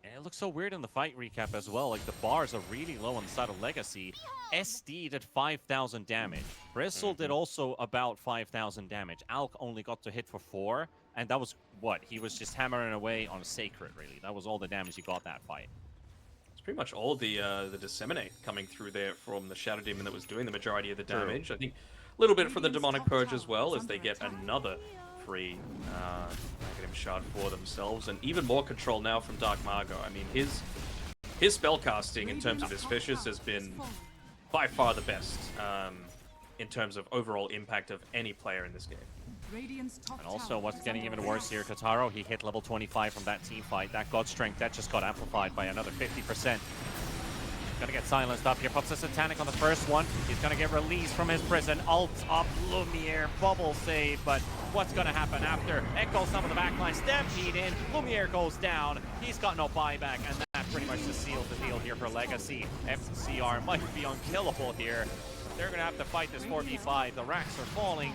And it looks so weird in the fight recap as well. Like, the bars are really low on the side of Legacy. SD did 5,000 damage. Bristle did also about 5,000 damage. Alk only got to hit for 4, and that was what? He was just hammering away on Sacred, really. That was all the damage he got that fight. It's pretty much all the Disseminate coming through there from the Shadow Demon that was doing the majority of the damage. I think a little bit for the Demonic Purge as well, as they get another free negative shard for themselves, and even more control now from Dark Margo. I mean, his spellcasting in terms of his fishes has been by far the best in terms of overall impact of any player in this game. And also, what's getting even worse here, Kataro, he hit level 25 from that team fight. That God Strength, that just got amplified by another 50%. Gonna get silenced up here. Pops a Satanic on the first one. He's gonna get released from his prison. Ult up, Lumiere, bubble save, but what's gonna happen after? Echo some of the backline, Stampede in, Lumiere goes down. He's got no buyback, and that pretty much just seals the deal here for Legacy. FCR might be unkillable here. They're gonna have to fight this 4v5. The racks are falling.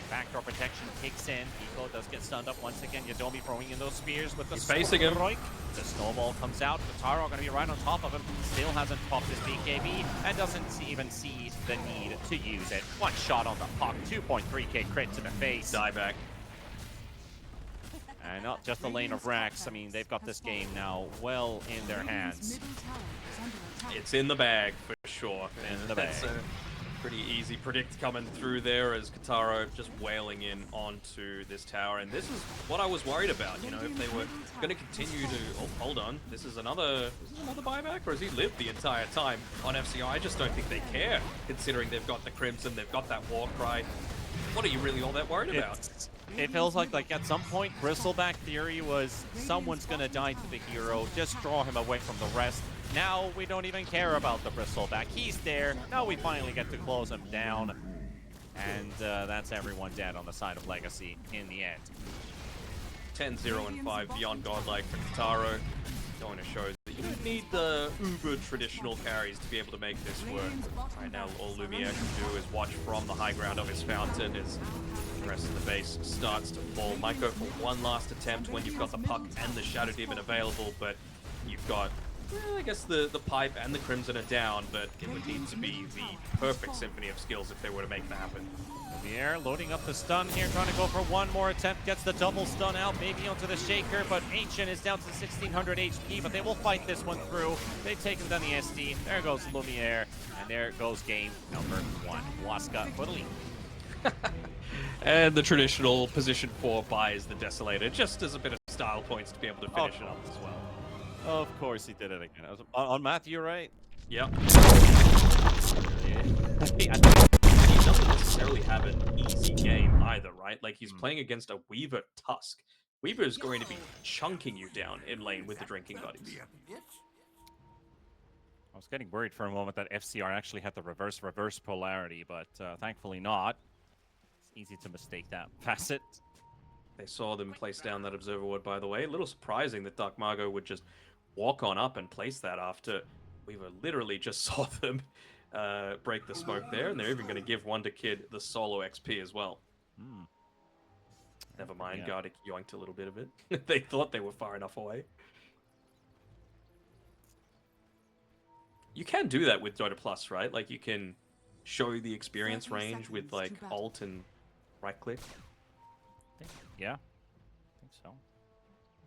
Backdoor protection kicks in. Pico does get stunned up once again. Yadomi throwing in those spears with the He's facing him. strike. The snowball comes out. Kataro going to be right on top of him. Still hasn't popped his BKB and doesn't even see the need to use it. One shot on the puck. 2.3k crit to the face. Die back. And not just the lane of racks. I mean, they've got this game now well in their hands. It's in the bag for sure. In the That's bag. a pretty easy predict coming through there as Kataro just wailing in onto this tower. And this is what I was worried about. You know, if they were going to continue to... Oh, hold on. This is another buyback? Or has he lived the entire time on FCI? I just don't think they care, considering they've got the Crimson, they've got that Warcry. What are you really all that worried about? It feels like at some point, Bristleback theory was someone's going to die to the hero. Just draw him away from the rest. Now we don't even care about the Bristleback. He's there. Now we finally get to close him down. And that's everyone dead on the side of Legacy in the end. 10-0 and 5 beyond godlike for Kataro. Going to show that you don't need the uber traditional carries to be able to make this work. Right now, all Lumiere can do is watch from the high ground of his fountain as the rest of the base starts to fall. Might go for one last attempt when you've got the puck and the Shadow Demon available, but you've got, well, I guess the pipe and the Crimson are down, but it would need to be the perfect symphony of skills if they were to make that happen. Lumiere loading up the stun here, trying to go for one more attempt. Gets the double stun out, maybe onto the Shaker, but Ancient is down to 1600 HP, but they will fight this one through. They've taken down the SD. There goes Lumiere, and there goes game number 1. Waska for the lead. And the traditional position 4 buys the Desolator, just as a bit of style points to be able to finish it up as well. Of course he did it again. I was, on Matthew, right? Yep. Yeah. He doesn't necessarily have an easy game either, right? Like he's playing against a Weaver Tusk. Weaver is going to be chunking you down in lane with the drinking buddies. I was getting worried for a moment that FCR actually had the reverse polarity, but thankfully not. It's easy to mistake that facet. They saw them place down that observer ward, by the way. A little surprising that Dark Margo would just walk on up and place that after Weaver literally just saw them break the smoke there, and they're even going to give Wonder Kid the solo XP as well. Hmm. Never mind, Yeah. Gardic yoinked a little bit of it. They thought they were far enough away. You can do that with Dota Plus, right? Like you can show the experience 30 range with seconds like to battle. alt and right click. Yeah, I think so.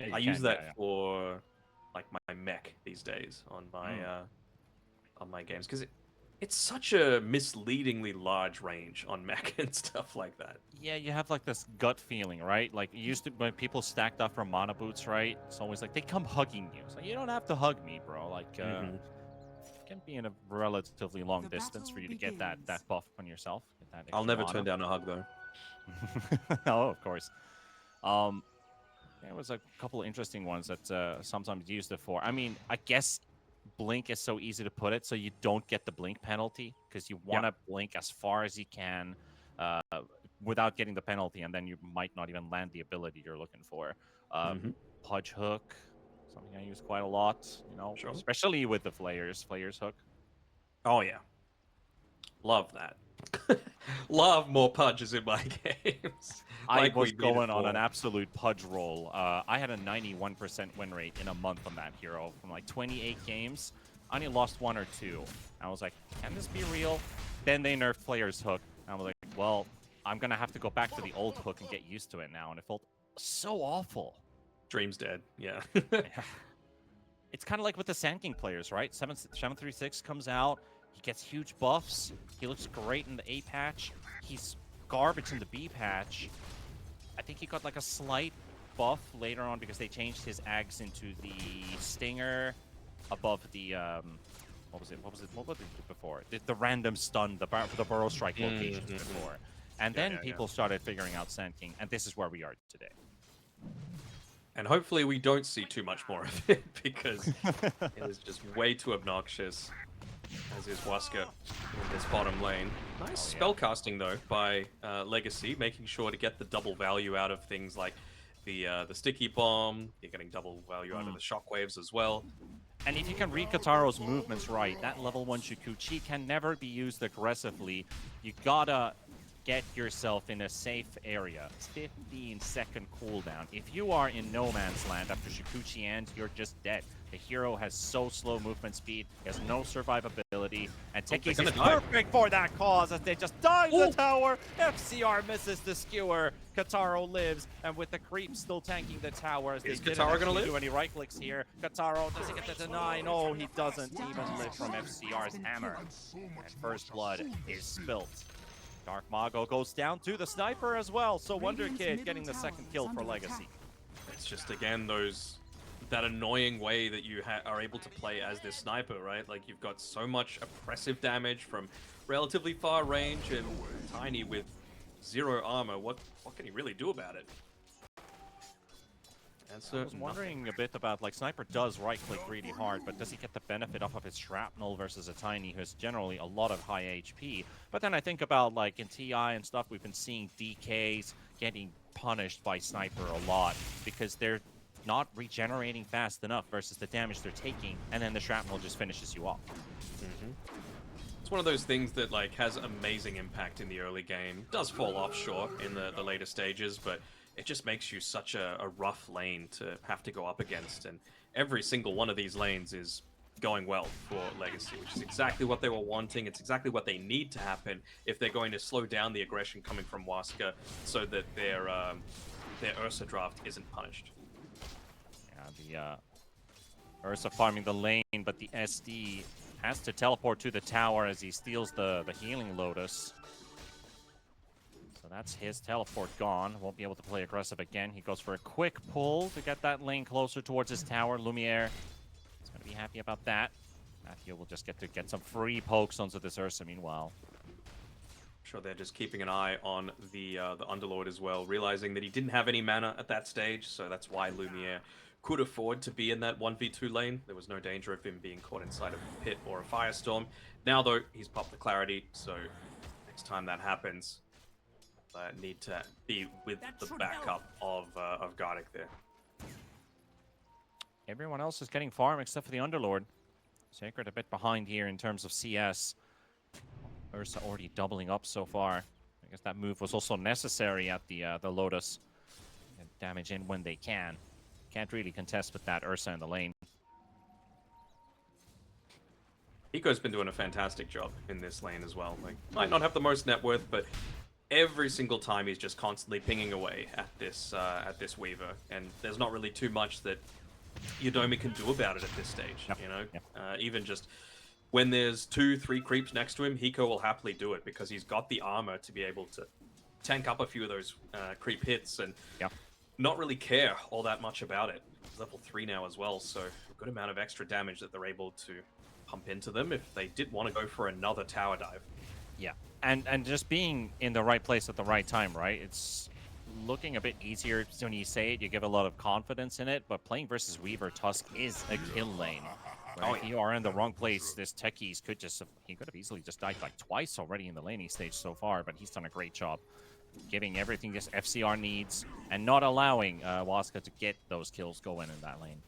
Yeah, you I can, use that yeah. for like my mech these days on my games because it's such a misleadingly large range on mech and stuff like that. Yeah, you have like this gut feeling, right? Like you used to when people stacked up for mana boots, right? It's always like they come hugging you. So you don't have to hug me, bro. Like Mhm. it can be in a relatively long The distance for you to battle get that begins. buff on yourself. Get that I'll extra never turn mana. down a hug though. Oh, of course. There was a couple of interesting ones that sometimes used it for. I mean, I guess blink is so easy to put it, so you don't get the blink penalty because you want to blink as far as you can uh, without getting the penalty, and then you might not even land the ability you're looking for. Mhm. Pudge hook, something I use quite a lot, you know, Sure. especially with the flayers hook. Oh yeah, love that. Love more pudges in my games. I Like was we did going on for- an absolute pudge roll. I had a 91% win rate in a month on that hero from like 28 games. I only lost 1 or 2. I was like, can this be real? Then they nerfed Flayer's hook. I was like, well, I'm going to have to go back to the old hook and get used to it now. And it felt so awful. Dream's dead. Yeah. It's kind of like with the Sand King players, right? 736 comes out. He gets huge buffs. He looks great in the A patch. He's garbage in the B patch. I think he got like a slight buff later on because they changed his ags into the stinger above the what was it before? The random stun, the burrow strike locations before. And then people started figuring out Sand King, and this is where we are today. And hopefully we don't see too much more of it because it is just way too obnoxious. As is Waska in this bottom lane. Nice spell casting though by Legacy, making sure to get the double value out of things like the sticky bomb. You're getting double value out of the shockwaves as well. And if you can read Kataro's movements right, that level 1 Shukuchi can never be used aggressively. You gotta get yourself in a safe area. 15-second cooldown. If you are in no man's land after Shukuchi ends, you're just dead. The hero has so slow movement speed, he has no survivability, and Tekis is perfect for that cause as they just dive the tower. FCR misses the skewer. Kataro lives, and with the creep still tanking the tower as they didn't actually do any right clicks here. Kataro doesn't get the deny. No, he doesn't even live from FCR's hammer. And first blood is spilt. Dark Mago goes down to the sniper as well, so Wonder Kid getting the second kill for Legacy. It's just again that annoying way that you are able to play as this sniper, right? Like you've got so much oppressive damage from relatively far range and Tiny with 0 armor. What can he really do about it? I was wondering a bit about, like, Sniper does right-click really hard, but does he get the benefit off of his shrapnel versus a Tiny who has generally a lot of high HP? But then I think about, like, in TI and stuff, we've been seeing DKs getting punished by Sniper a lot because they're not regenerating fast enough versus the damage they're taking, and then the shrapnel just finishes you off. It's one of those things that like has amazing impact in the early game. Does fall off short in the later stages, but it just makes you such a rough lane to have to go up against. And every single one of these lanes is going well for Legacy, which is exactly what they were wanting. It's exactly what they need to happen if they're going to slow down the aggression coming from Waska so that their Ursa draft isn't punished. Yeah, the Ursa farming the lane, but the SD has to teleport to the tower as he steals the healing Lotus. So that's his teleport gone. Won't be able to play aggressive again. He goes for a quick pull to get that lane closer towards his tower. Lumiere happy about that. Matthew will just get some free pokes onto this Ursa meanwhile. Sure, they're just keeping an eye on the Underlord as well, realizing that he didn't have any mana at that stage, so that's why Lumiere could afford to be in that 1v2 lane. There was no danger of him being caught inside of a pit or a firestorm. Now, though, he's popped the clarity, so next time that happens, need to be with the backup of Gardic there. Everyone else is getting farm except for the Underlord. Sacred a bit behind here in terms of CS. Ursa already doubling up so far. I guess that move was also necessary at the Lotus. And damage in when they can. Can't really contest with that Ursa in the lane. Eco's been doing a fantastic job in this lane as well. Like, might not have the most net worth, but every single time he's just constantly pinging away at this Weaver, and there's not really too much that Yodomi can do about it at this stage. Yep. You know, Yep. Even just when there's 2-3 creeps next to him, Hiko will happily do it because he's got the armor to be able to tank up a few of those creep hits and not really care all that much about it. He's level 3 now as well, so a good amount of extra damage that they're able to pump into them if they did want to go for another tower dive. Yeah, and just being in the right place at the right time, right? It's looking a bit easier when you say it. You give a lot of confidence in it, but playing versus Weaver Tusk is a kill lane. Right? If you are in the wrong place, this Techies could just he could have easily just died like twice already in the laning stage so far, but he's done a great job giving everything this FCR needs and not allowing Waska to get those kills going in that lane.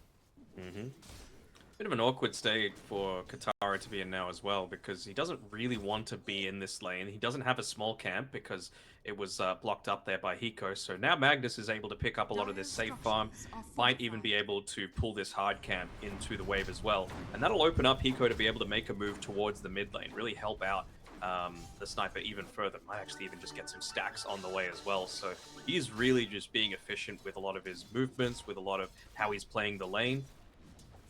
Bit of an awkward state for Katara to be in now as well, because he doesn't really want to be in this lane. He doesn't have a small camp because it was blocked up there by Hiko. So now Magnus is able to pick up a lot of this safe farm, might even be able to pull this hard camp into the wave as well. And that'll open up Hiko to be able to make a move towards the mid lane, really help out the sniper even further. Might actually even just get some stacks on the way as well. So he's really just being efficient with a lot of his movements, with a lot of how he's playing the lane.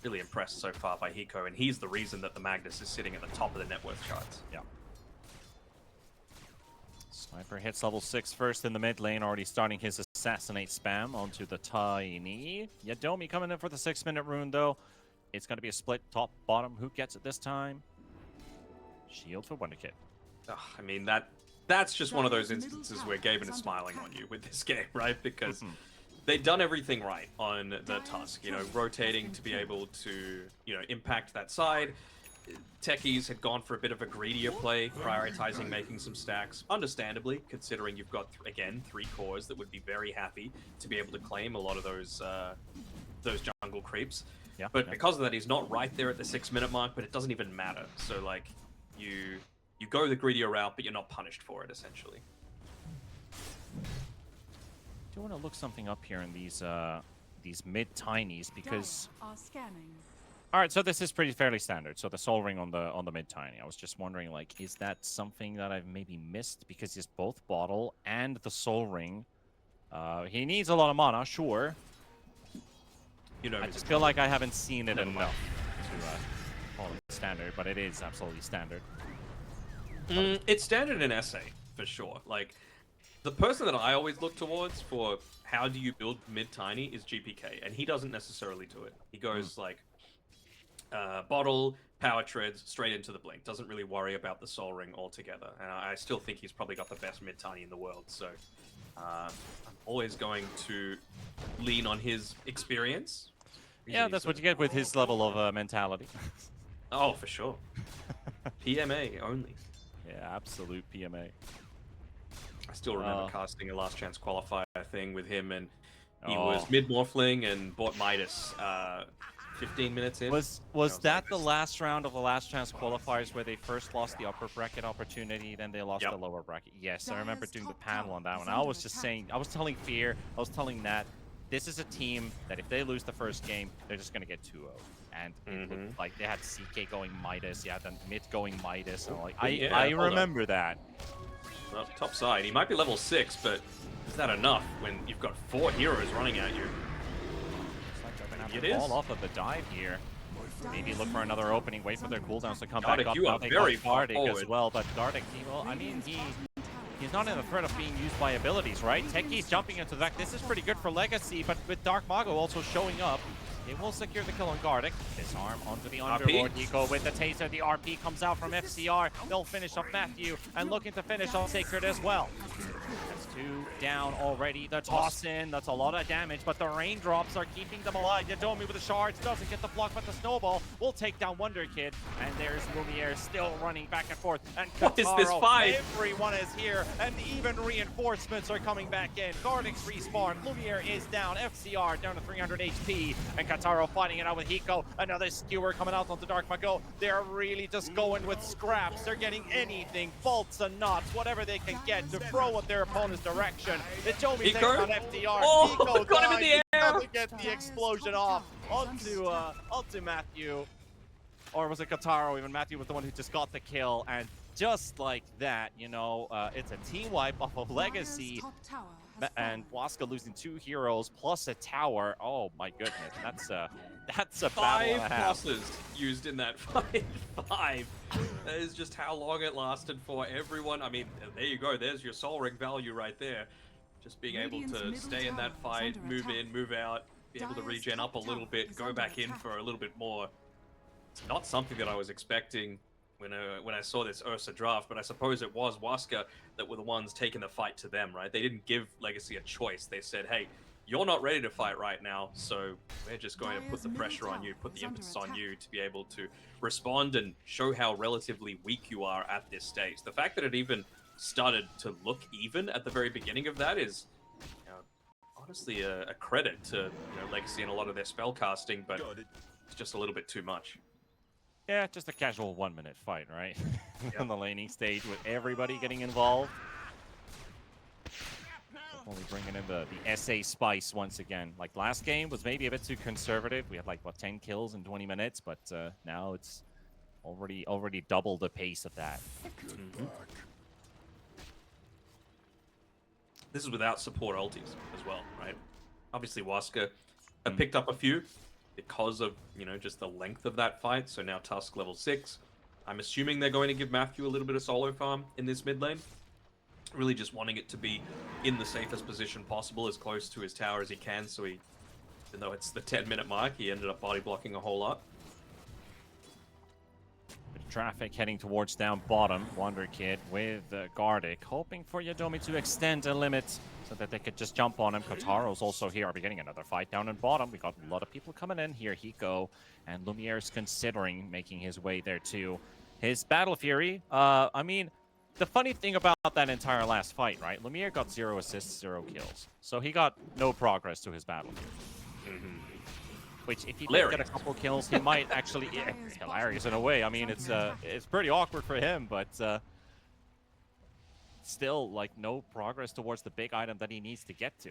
Really impressed so far by Hiko, and he's the reason that the Magnus is sitting at the top of the net worth charts. Yeah. Sniper hits level 6 first in the mid lane, already starting his assassinate spam onto the Tiny. Yodomi coming in for the 6-minute rune, though. It's going to be a split top bottom. Who gets it this time? Shield for Wonderkid. I mean, that's just one of those instances where Gaben is smiling on you with this game, right? Because they've done everything right on the Tusk, you know, rotating to be able to, you know, impact that side. Techies had gone for a bit of a greedier play, prioritizing making some stacks, understandably, considering you've got, again, 3 cores that would be very happy to be able to claim a lot of those jungle creeps. But because of that, he's not right there at the 6-minute mark, but it doesn't even matter. So, like, you go the greedier route, but you're not punished for it, essentially. I want to look something up here in these mid tinies because all right, so this is fairly standard. So the soul ring on the mid tiny. I was just wondering, like, is that something that I've maybe missed because he's both bottle and the soul ring. He needs a lot of mana, sure. You know, I just feel like I haven't seen it enough to call it standard, but it is absolutely standard. It's standard in SA for sure. Like, the person that I always look towards for how do you build mid-tiny is GPK, and he doesn't necessarily do it. He goes like bottle, power treads, straight into the blink. Doesn't really worry about the soul ring altogether. And I still think he's probably got the best mid-tiny in the world. So I'm always going to lean on his experience. Yeah, that's what you get with his level of mentality. Oh, for sure. PMA only. Yeah, absolute PMA. I still remember casting a last chance qualifier thing with him, and he was mid-morphling and bought Midas 15 minutes in. Was that the last round of the last chance qualifiers where they first lost the upper bracket opportunity, then they lost the lower bracket? Yes, I remember doing the panel on that one. I was just saying, I was telling Fear, I was telling Nat, this is a team that if they lose the first game, they're just going to get 2-0. And it looked like they had CK going Midas, you had the mid going Midas, and like, I remember that. Well, top side, he might be level 6, but is that enough when you've got 4 heroes running at you? Looks like they're going to have to fall off of the dive here. Maybe look for another opening, wait for their cooldowns to come back up. You are very far Gardic forward. as well, but Gardic, well, I mean, he's not in the threat of being used by abilities, right? Techies jumping into that. This is pretty good for Legacy, but with Dark Mago also showing up, They will secure the kill on Gardic. Disarm onto the RP. Underlord. Nico with the taser. The RP comes out from FCR. They'll finish off Matthew and looking to finish off Sacred as well. That's 2 down already. The toss in, that's a lot of damage, but the raindrops are keeping them alive. Yadomi with the shards doesn't get the block, but the snowball will take down Wonder Kid. And there's Lumiere still running back and forth. And What is this Kataro, fight? everyone is here, and even reinforcements are coming back in. Gardic's respawn. Lumiere is down. FCR down to 300 HP. And Kataro fighting it out with Hiko. Another skewer coming out onto Dark Mago. They're really just going with scraps. They're getting anything, bolts and knots, whatever they can get to throw at their opponent's direction. Ichomi takes Hiko? on FDR. Oh, Hiko got him in dies. the air. Doesn't get the explosion off onto Matthew. Or was it Kataro? Even Matthew was the one who just got the kill. And just like that, you know, it's a team wipe off of Legacy. And Waska losing 2 heroes plus a tower. Oh my goodness, that's a battle and a 5 half. bosses used in that fight. 5. That is just how long it lasted for everyone. I mean, there you go. There's your soul ring value right there. Just being able to stay in that fight, move in, move out, be able to regen up a little bit, go back in for a little bit more. It's not something that I was expecting when I saw this Ursa draft, but I suppose it was Waska that were the ones taking the fight to them, right? They didn't give Legacy a choice. They said, hey, you're not ready to fight right now, so we're just going to put the pressure on you, put the impetus on you to be able to respond and show how relatively weak you are at this stage. The fact that it even started to look even at the very beginning of that is, you know, honestly a credit to Legacy and a lot of their spell casting, but it's just a little bit too much. Yeah, just a casual 1-minute fight, right? On the laning stage with everybody getting involved. Only bringing in the SA spice once again. Like last game was maybe a bit too conservative. We had like, what, 10 kills in 20 minutes, but now it's already double the pace of that. This is without support ultis as well, right? Obviously Waska have picked up a few because of, just the length of that fight. So now Tusk level 6. I'm assuming they're going to give Matthew a little bit of solo farm in this mid lane. Really just wanting it to be in the safest position possible, as close to his tower as he can, so he, even though it's the 10-minute mark, he ended up body blocking a whole lot. Bit of traffic heading towards down bottom. Wonder Kid with Gardic, hoping for Yadomi to extend a limit so that they could just jump on him. Kotaro's also here. Are we getting another fight down in bottom? We got a lot of people coming in here. Hiko and Lumiere's considering making his way there too. His Battle Fury, I mean, the funny thing about that entire last fight, right? Lumiere got 0 assists, 0 kills. So he got no progress to his Battle Fury. Which, if he did get a couple kills, he might actually... Yeah, hilarious in a way. I mean, it's pretty awkward for him, but... still, like, no progress towards the big item that he needs to get to.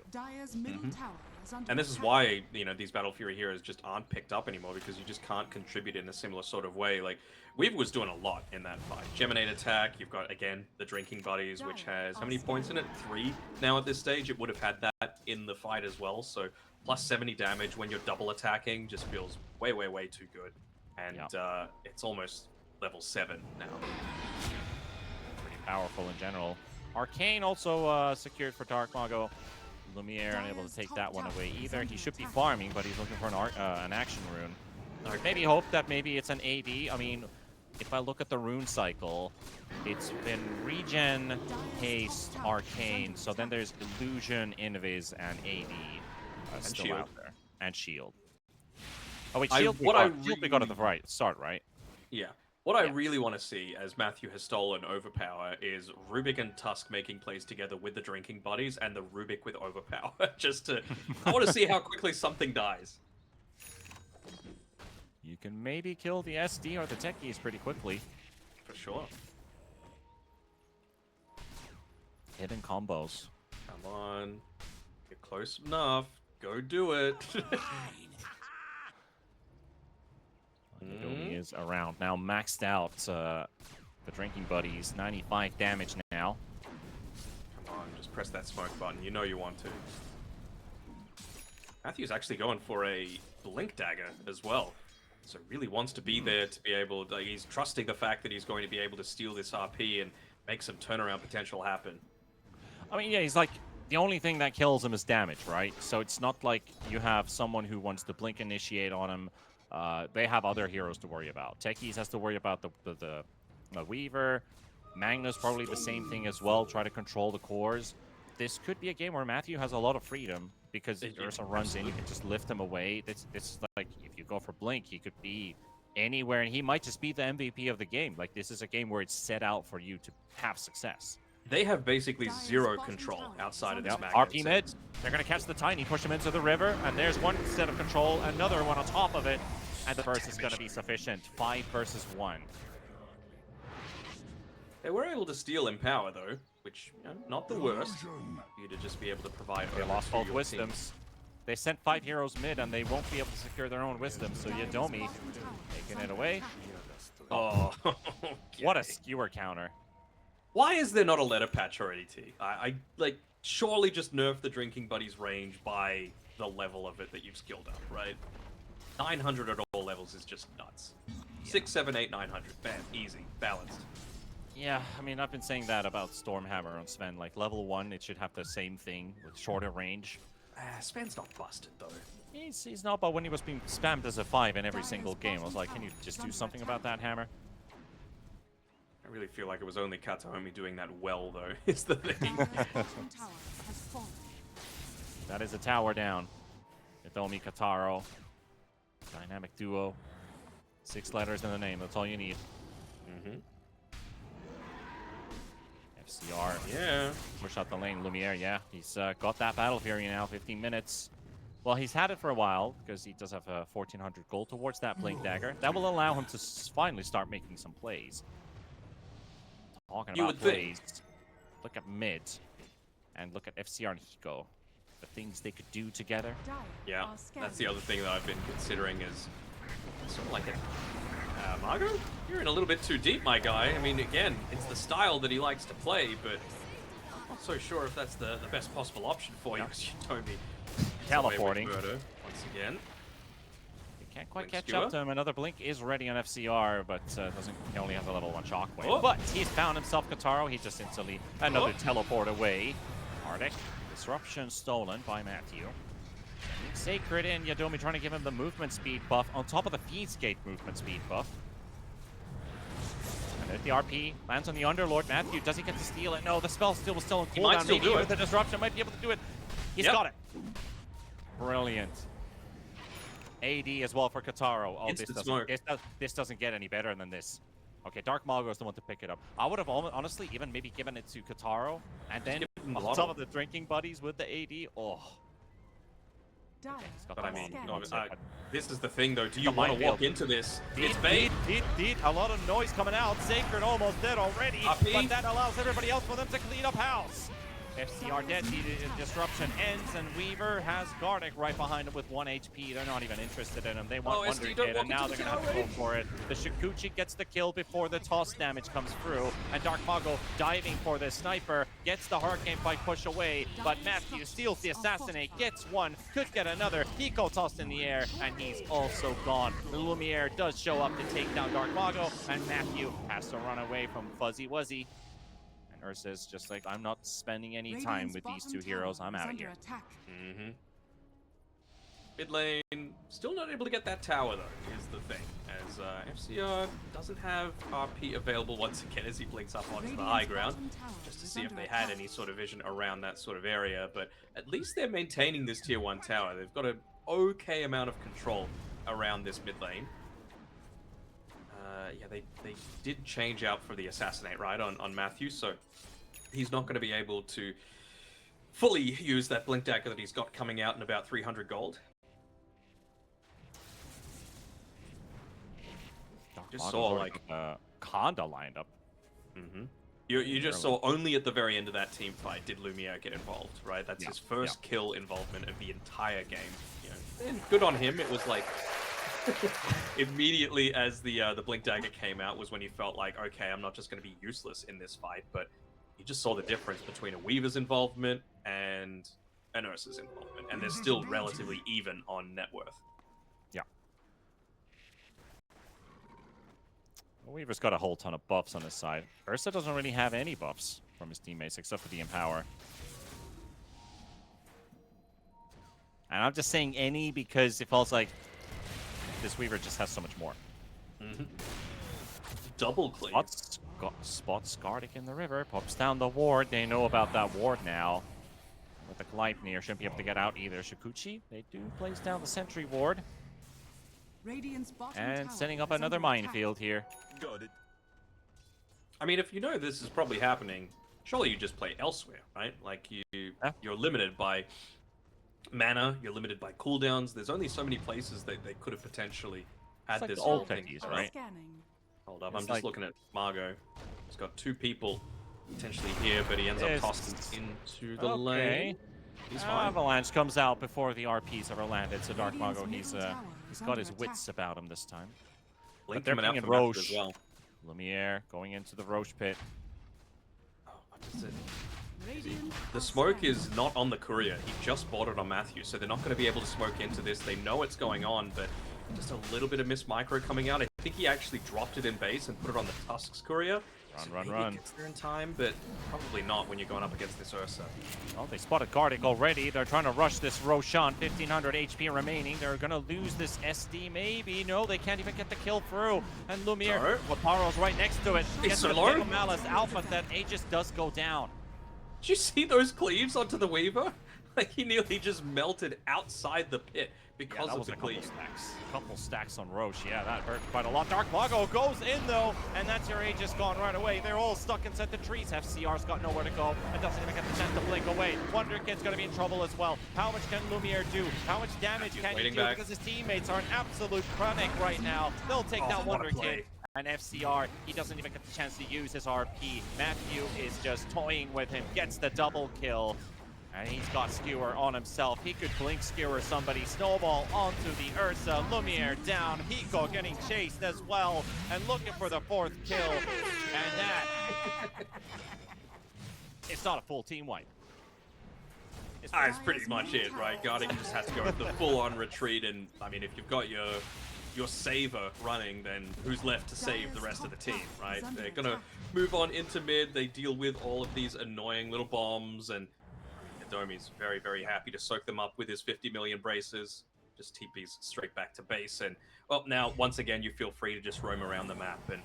And this is why, these Battle Fury heroes just aren't picked up anymore, because you just can't contribute in a similar sort of way. Like, Weaver was doing a lot in that fight. Geminate attack, you've got, again, the Drinking Buddies, which has, how many points in it? 3 now at this stage. It would have had that in the fight as well, so plus 70 damage when you're double attacking just feels way, way, way too good. And it's almost level 7 now. Pretty powerful in general. Arcane also secured for Dark Mago. Lumiere unable to take that one away either. He should be farming, but he's looking for an action rune. Maybe hope that maybe it's an AD. I mean, if I look at the rune cycle, it's been regen, haste, arcane. So then there's illusion, invis, and AD still shield. out there, and shield. Oh wait, shield. Shield we got at the right start, right? Yeah. What I really want to see, as Matthew has stolen Overpower, is Rubik and Tusk making plays together with the Drinking Buddies and the Rubik with Overpower. I want to see how quickly something dies. You can maybe kill the SD or the techies pretty quickly. For sure. Hidden combos. Come on. You're close enough. Go do it. Yadomi is around now, maxed out. The Drinking Buddies, 95 damage now. Come on, just press that smoke button. You know you want to. Matthew's actually going for a Blink Dagger as well. So really wants to be there to be able to... He's trusting the fact that he's going to be able to steal this RP and make some turnaround potential happen. I mean, yeah, he's like... the only thing that kills him is damage, right? So it's not like you have someone who wants to blink initiate on him. They have other heroes to worry about. Techies has to worry about the Weaver. Magnus probably the same thing as well. Try to control the cores. This could be a game where Matthew has a lot of freedom because Ursa runs in. You can just lift him away. This is like if you go for blink, he could be anywhere, and he might just be the MVP of the game. Like this is a game where it's set out for you to have success. They have basically zero control outside of this Magnus. RP mid. They're going to catch the Tiny, push him into the river, and there's one set of control, another one on top of it, and the burst is going to be sufficient. 5 versus 1. They were able to steal Empower, though, which, you know, not the worst for you to just be able to provide. They lost both wisdoms. They sent 5 heroes mid, and they won't be able to secure their own wisdom, so Yadomi taking it away. Oh, What a skewer counter. Why is there not a letter patch already, T? I like, surely just nerf the drinking buddy's range by the level of it that you've skilled up, right? 900 at all levels is just nuts. 6, 7, 8, 900. Bam. Easy. Balanced. Yeah, I mean, I've been saying that about Stormhammer on Sven. Like, level 1, it should have the same thing with shorter range. Sven's not busted, though. He's not, but when he was being spammed as a 5 in every single game, I was like, can you just do something about that, Hammer? I really feel like it was only Kataomi doing that well, though, is the thing. That is a tower down. Yadomi, Kataro. Dynamic duo. 6 letters in the name, that's all you need. Mm-hmm. FCR. Yeah. Push out the lane. Lumiere, yeah. He's got that Battle Fury now, 15 minutes. Well, he's had it for a while, because he does have 1,400 gold towards that Blink Dagger. That will allow him to finally start making some plays. Talking about plays. Look at mid. And look at FCR and Hiko. The things they could do together. Yeah, that's the other thing that I've been considering is sort of like a... Margot? You're in a little bit too deep, my guy. I mean, again, it's the style that he likes to play, but I'm not so sure if that's the best possible option for you, because you told me. Teleporting. Once again. You can't quite Blink catch skewer. up to him. Another Blink is ready on FCR, but he only has a level 1 shockwave. Oh. But he's found himself Kataro. He just instantly another teleport away. Arctic. Disruption stolen by Matthew. Sacred in. Yadomi trying to give him the movement speed buff on top of the Feed Skate movement speed buff. And there's the RP. Lands on the Underlord. Matthew, does he get to steal it? No, the spell still was still in He might cooldown. still Maybe do with it. the disruption might be able to do it. He's Yep. got it. Brilliant. AD as well for Kataro. Oh, Instant smoke. this doesn't get any better than this. Okay, Dark Mago is the one to pick it up. I would have honestly even maybe given it to Kataro, and then give him the on lot top of- of the drinking buddies with the AD. Oh, he's got But I the mean, long no, ones there, but this is the thing, though. Do you The want to minefield. walk into this? Deed, It's bait. deed. A lot of noise coming out. Sacred almost dead already, RP. but that allows everybody else for them to clean up house. FCR dead, disruption ends, and Weaver has Gardic right behind him with 1 HP. They're not even interested in him. They want Oh, SD, Wonder don't Kid, walk and now into they're the going to have to go tower. for it. The Shikuchi gets the kill before the toss damage comes through, and Dark Mago diving for the sniper, gets the Hurricane Bite push away, but Matthew steals the Assassinate, gets one, could get another. Hiko tossed in the air, and he's also gone. Lumiere does show up to take down Dark Mago, and Matthew has to run away from Fuzzy Wuzzy. And Ursa's just like, I'm not spending any time with these 2 heroes. I'm out of here. Mm-hmm. Mid lane, still not able to get that tower, though, is the thing. As FCR doesn't have RP available once again as he blinks up onto the high ground, just to see if they had any sort of vision around that sort of area. But at least they're maintaining this tier 1 tower. They've got an okay amount of control around this mid lane. Yeah, they did change out for the Assassinate, right, on Matthew, so he's not going to be able to fully use that Blink Dagger that he's got coming out in about 300 gold. Just saw, like... Conda lined up. Mm-hmm. You just saw only at the very end of that team fight did Lumiere get involved, right? That's his first kill involvement of the entire game. You know, and good on him. It was like... immediately as the Blink Dagger came out was when he felt like, okay, I'm not just going to be useless in this fight, but you just saw the difference between a Weaver's involvement and an Ursa's involvement, and they're still relatively even on net worth. Yeah. Well, Weaver's got a whole ton of buffs on his side. Ursa doesn't really have any buffs from his teammates except for the Empower. And I'm just saying any because it feels like this Weaver just has so much more. Mm-hmm. Double cleave. Spots Skardic in the river, pops down the ward. They know about that ward now. With the Gleipnir, shouldn't be able to get out either. Shikuchi, they do place down the sentry ward. Radiant's bottom And tower setting up is another under attack. minefield here. Got it. I mean, if you know this is probably happening, surely you just play elsewhere, right? Like you're limited by mana, you're limited by cooldowns. There's only so many places that they could have potentially had like this the whole old thing. techies, Hold up. right? Scanning. Hold up, It's I'm just like- looking at Margot. He's got 2 people potentially here, but he ends up Yes. tossing into the Okay. lane. He's fine. Avalanche comes out before the RPs ever landed, so Dark Radiant's Mago, he's middle tower is got his under wits attack. about him this time. Blink they're coming out bringing from Matthew Roche. as well. Lumiere going into the Roche pit. Oh, what is it? Radiant The are smoke scanning. is not on the courier. He just bought it on Matthew, so they're not going to be able to smoke into this. They know it's going on, but just a little bit of missed micro coming out. I think he actually dropped it in base and put it on the Tusk's courier. So maybe run. it gets there in time, but probably not when you're going up against this Ursa. Well, they spotted Gardic already. They're trying to rush this Roshan. 1500 HP remaining. They're going to lose this SD maybe. No, they can't even get the kill through. And Lumiere, No. Wataro's right next to it. He's Gets so the low. kill. Malice out, but that Aegis does go down. Did you see those cleaves onto the Weaver? Like, he nearly just melted outside the pit Yeah, because that of was the a couple cleave. stacks. Couple stacks on Roche. Yeah, that hurt quite a lot. Dark Mago goes in though, and that's your Aegis gone right away. They're all stuck inside the trees. FCR's got nowhere to go and doesn't even get the chance to blink away. Wonder Kid's gonna be in trouble as well. How much can Lumiere do? How much damage He's can he waiting do? back. Because his teammates are an absolute chronic right now. They'll take Oh, that what a Wonder play. Kid. And FCR, he doesn't even get the chance to use his RP. Matthew is just toying with him, gets the double kill. And he's got Skewer on himself. He could blink Skewer somebody. Snowball onto the Ursa. Lumiere down. Hiko getting chased as well. And looking for the 4th kill. And that... it's not a full team wipe. It's That's pretty much it, right? Gardic just has to go with the full-on retreat, and I mean, if you've got your saver running, then who's left to save the rest of the team, right? They're gonna move on into mid. They deal with all of these annoying little bombs, and Domi's very, very happy to soak them up with his 50 million braces. Just TPs straight back to base, and well, now once again, you feel free to just roam around the map, and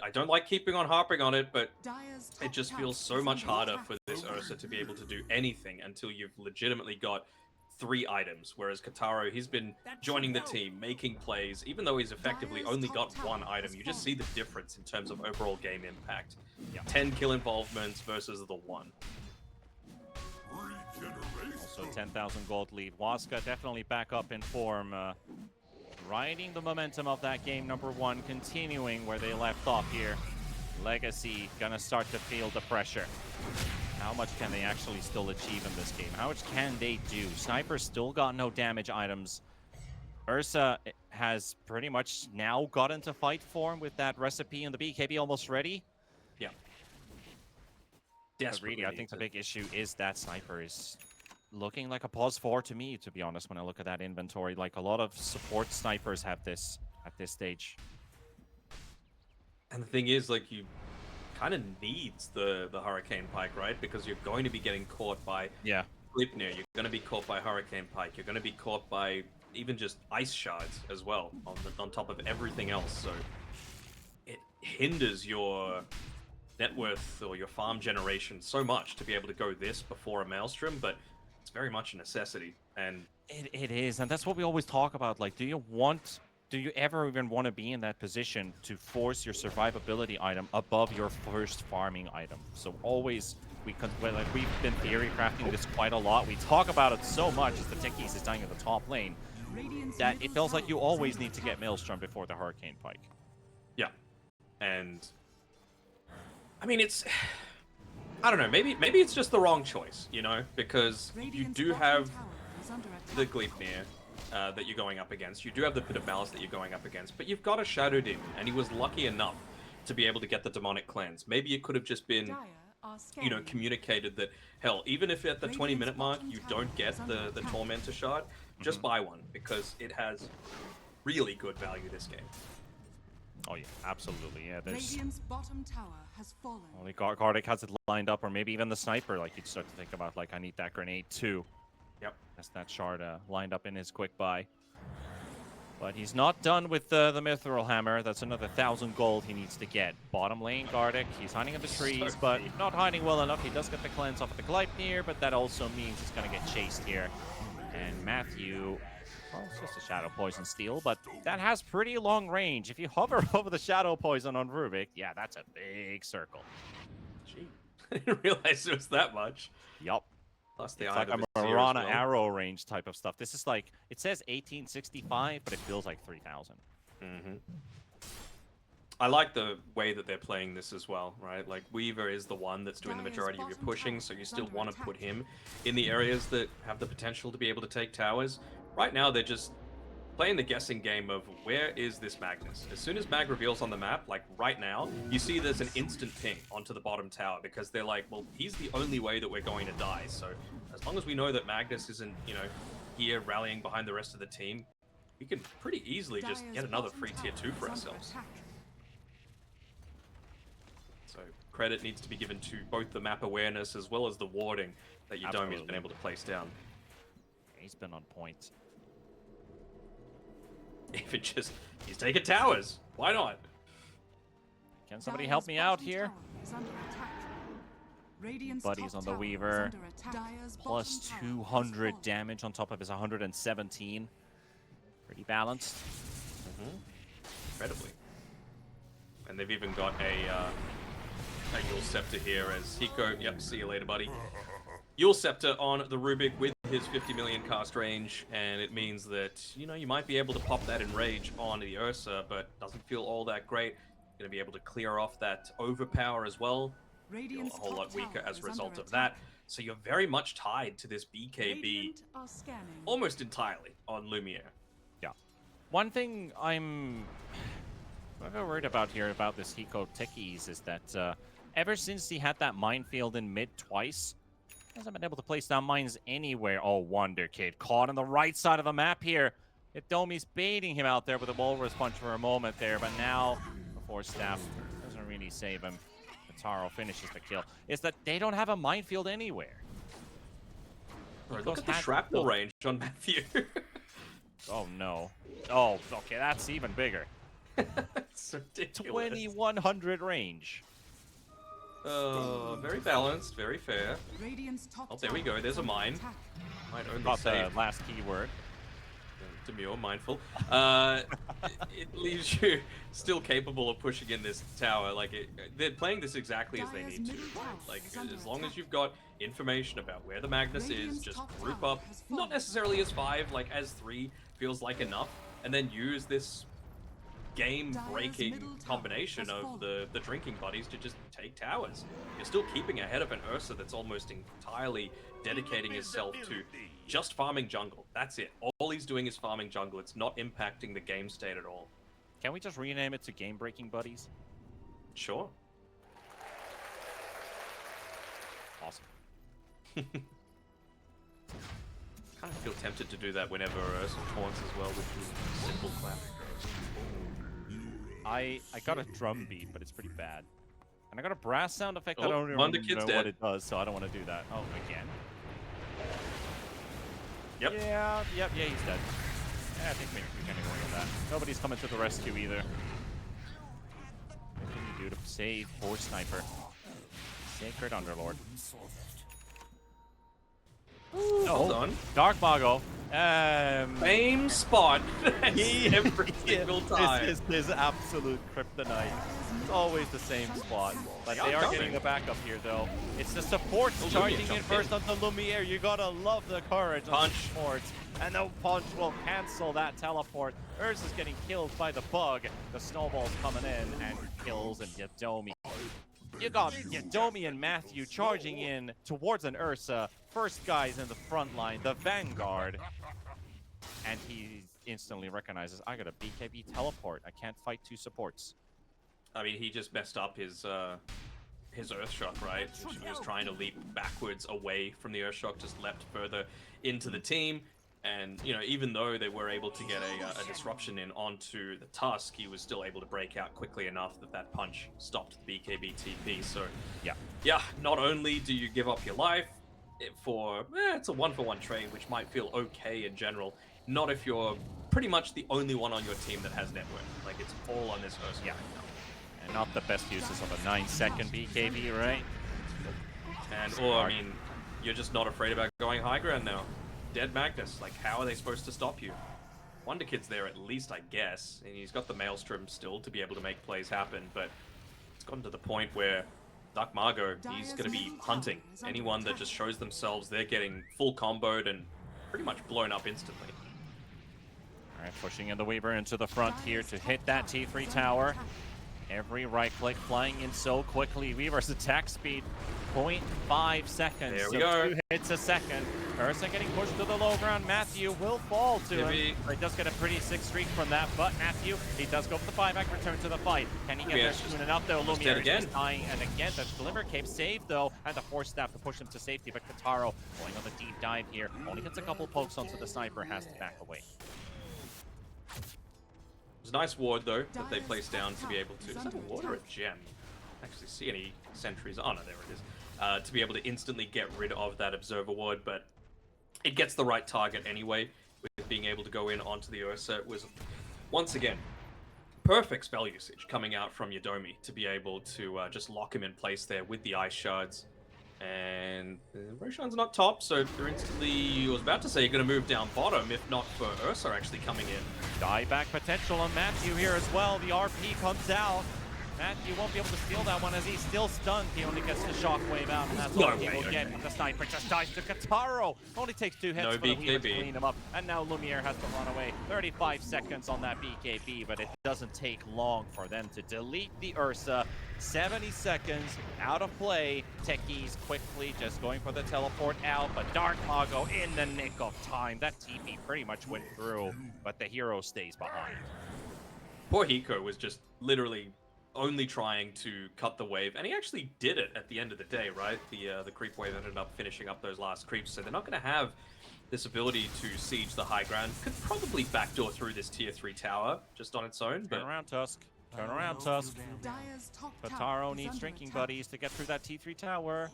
I don't like keeping on harping on it, but Dire's it top just tower feels so is much under harder attack. for this Ursa to be able to do anything until you've legitimately got 3 items, whereas Kataro, he's been joining the team, making plays, even though he's effectively only got 1 item. You just see the difference in terms of overall game impact. Yeah. 10 kill involvements versus the 1. Also 10,000 gold lead. Waska definitely back up in form. Riding the momentum of that game number 1, continuing where they left off here. Legacy gonna start to feel the pressure. How much can they actually still achieve in this game? How much can they do? Sniper still got no damage items. Ursa has pretty much now got into fight form with that recipe and the BKB almost ready. Yeah. But Desperately really, I think needs the it. big issue is that Sniper is looking like a pause 4 to me, to be honest, when I look at that inventory. Like, a lot of support snipers have this at this stage. And the thing is, like, you kind of needs the Hurricane Pike, right? Because you're going to be getting caught by Yeah. Gleipnir, you're going to be caught by Hurricane Pike, you're going to be caught by even just Ice Shards as well, on top of everything else, so it hinders your net worth or your farm generation so much to be able to go this before a Maelstrom, but it's very much a necessity, and It is, and that's what we always talk about. Like, do you ever even want to be in that position to force your survivability item above your first farming item? So always, we've been theory crafting this quite a lot. We talk about it so much as the techies is dying in the top lane, Radiant's that it middle feels like tower you is always under need to get attack. Maelstrom before the Hurricane Pike. yeah, and I mean, it's, I don't know, maybe it's just the wrong choice, you know, because you Radiant's do bottom have tower is under the attack. Gleipnir that you're going up against. You do have the Pit of Malice that you're going up against, but you've got a Shadow Demon, and he was lucky enough to be able to get the Demonic Cleanse. Maybe it could have just been, Dire are you know, scanning. communicated that, hell, even if at the 20-minute mark bottom you tower don't get is under the attack. Tormentor Shard, just buy one, because it has really good value this game. Oh yeah, absolutely. Yeah, there's Radiant's bottom tower has fallen. only Gardic has it lined up, or maybe even the Sniper. Like, you'd start to think about, like, I need that grenade too. Yep. As that shard lined up in his quick buy. But he's not done with the Mithril Hammer. That's another 1,000 gold he needs to get. Bottom lane, Gardic. He's hiding in the trees, but not hiding well enough. He does get the cleanse off of the Gleipnir, but that also means he's going to get chased here. And Matthew, well, it's just a Shadow Poison steal, but that has pretty long range. If you hover over the Shadow Poison on Rubik, yeah, that's a big circle. Gee, I didn't realize it was that much. Yup. Plus the It's eye like of a the Vizier as Marana well. arrow range type of stuff. This is like, it says 1865, but it feels like 3,000. I like the way that they're playing this as well, right? Like, Weaver is the one that's doing the majority of your pushing, so you still want to put him in the areas that have the potential to be able to take towers. Right now, they're just playing the guessing game of where is this Magnus? As soon as Mag reveals on the map, like right now, you see there's an instant ping onto the bottom tower because they're like, well, he's the only way that we're going to die. So as long as we know that Magnus isn't, you know, here rallying behind the rest of the team, we can pretty easily just get another free tier 2 for ourselves. So credit needs to be given to both the map awareness as well as the warding that Yudomi has been able to place down. He's been on point. Even just, he's taking towers. Why not? Can somebody help me out here? Buddies on the Weaver. Plus 200 damage on top of his 117. Pretty balanced. Incredibly. And they've even got a Yule Scepter here as Hiko. Yep, see you later, buddy. Yule Scepter on the Rubik with his 50 million cast range, and it means that, you know, you might be able to pop that Enrage on the Ursa, but doesn't feel all that great. Going to be able to clear off that Overpower as well. Feel a whole lot weaker as a result of that. So you're very much tied to this BKB almost entirely on Lumiere. Yeah. One thing I'm a bit worried about here about this Hiko Techies is that ever since he had that minefield in mid twice, he hasn't been able to place down mines anywhere. Oh, Wonder Kid caught on the right side of the map here. Domi's baiting him out there with a Walrus Punch for a moment there, but now the Force Staff doesn't really save him. Taro finishes the kill. Is that they don't have a minefield anywhere. Right, look at the shrapnel range on Matthew. Oh no. Oh, okay, that's even bigger. It's ridiculous. 2100 range. Very balanced, very fair. Oh, there we go. There's a mine. Might only Got save. the last keyword. Demure, mindful. It leaves you still capable of pushing in this tower. Like, they're playing this exactly as they need to. Like, as long as you've got information about where the Magnus is, just group up. Not necessarily as 5, like as 3 feels like enough, and then use this game-breaking combination of the drinking buddies to just take towers. You're still keeping ahead of an Ursa that's almost entirely dedicating himself to just farming jungle. That's it. All he's doing is farming jungle. It's not impacting the game state at all. Can we just rename it to Game-Breaking Buddies? Sure. Awesome. Kind of feel tempted to do that whenever Ursa taunts as well, which is simple clap. I got a drum beat, but it's pretty bad. And I got a brass sound effect. Oh, I don't even Wonder know Kid's what dead. it does, so I don't want to do that. Oh, again. Yep. Yeah, he's dead. Yeah, I think we can ignore that. Nobody's coming to the rescue either. What can you do to save poor Sniper? Sacred Underlord. Hold on. Dark Mago. Same spot every single time. This is his absolute kryptonite. It's always the same spot. But they are getting the backup here, though. It's the supports charging in first on the Lumiere. You gotta love the courage of the supports. And the punch will cancel that teleport. Ursa's getting killed by the bug. The snowball's coming in and kills and Yudomi. You got Yudomi and Matthew charging in towards an Ursa. First guys in the front line, the Vanguard. And he instantly recognizes, I got a BKB teleport. I can't fight 2 supports. I mean, he just messed up his Earthshock, right? He was trying to leap backwards away from the Earthshock, just leapt further into the team. And, you know, even though they were able to get a disruption in onto the Tusk, he was still able to break out quickly enough that that punch stopped the BKB TP. So, yeah, not only do you give up your life, it's a one-for-one trade, which might feel okay in general. Not if you're pretty much the only one on your team that has network. Like, it's all on this Ursa. Yeah. And not the best uses of a 9-second BKB, right? Or, I mean, you're just not afraid about going high ground now. Dead Magnus, like, how are they supposed to stop you? Wonder Kid's there at least, I guess, and he's got the Maelstrom still to be able to make plays happen, but it's gotten to the point where Dark Margo, he's going to be hunting anyone that just shows themselves. They're getting full comboed and pretty much blown up instantly. All right, pushing in the Weaver into the front here to hit that T3 tower. Every right click flying in so quickly. Weaver's attack speed, 0.5 seconds. There we go. 2 hits a second. Ursa getting pushed to the low ground. Matthew will fall to him. He does get a pretty sick streak from that, but Matthew, he does go for the buyback, return to the fight. Can he get there soon enough though? Lumiere is dying, and again, the Glimmer Cape saved though, and the Force Staff to push him to safety, but Kataro going on the deep dive here. Only gets a couple pokes onto the sniper, has to back away. It was a nice ward, though, that they placed down to be able to... Is that a ward or a gem? Actually see any sentries. Oh, no, there it is. To be able to instantly get rid of that Observer ward, but it gets the right target anyway. With being able to go in onto the Ursa, it was, once again, perfect spell usage coming out from Yodomi to be able to just lock him in place there with the Ice Shards. And Roshan's not top, so they're instantly, I was about to say, you're going to move down bottom, if not for Ursa actually coming in. Dieback potential on Matthew here as well. The RP comes out. Matthew won't be able to steal that one as he's still stunned. He only gets the shockwave out, and that's all he will get. But the sniper just dies to Kataro. Only takes 2 hits for the Weaver to clean him up. And now Lumiere has to run away. 35 seconds on that BKB, but it doesn't take long for them to delete the Ursa. 70 seconds out of play. Techies quickly just going for the teleport out, but Dark Mago in the nick of time. That TP pretty much went through, but the hero stays behind. Poor Hiko was just literally only trying to cut the wave, and he actually did it at the end of the day, right? The creep wave ended up finishing up those last creeps, so they're not going to have this ability to siege the high ground. Could probably backdoor through this tier 3 tower just on its own, but... Turn around, Tusk. Turn around, Tusk. Bataro needs drinking buddies to get through that T3 tower.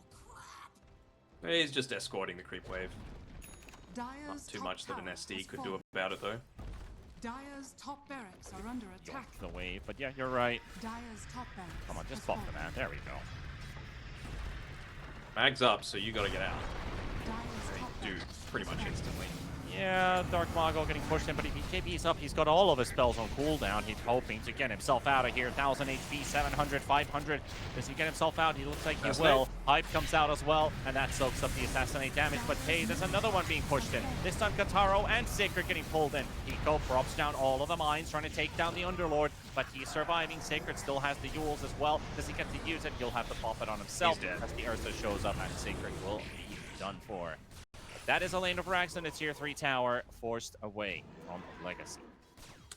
He's just escorting the creep wave. Not too much that an SD could do about it, though. Dire's top barracks are under attack. The wave, but yeah, you're right. Dire's top barracks. Come on, just buff the man. There we go. Mag's up, so you gotta get out. Dire's top Dude, pretty much instantly. Yeah, Dark Mago getting pushed in, but if BKB's up, he's got all of his spells on cooldown. He's hoping to get himself out of here. 1000 HP, 700, 500. Does he get himself out? He looks like he will. Hype comes out as well, and that soaks up the assassinate damage. But hey, there's another one being pushed in. This time Kataro and Sacred getting pulled in. Hiko props down all of the mines, trying to take down the Underlord, but he's surviving. Sacred still has the Yules as well. Does he get to use it? He'll have to pop it on himself as the Ursa shows up, and Sacred will be done for. That is a lane of Rags and a tier 3 tower forced away from Legacy.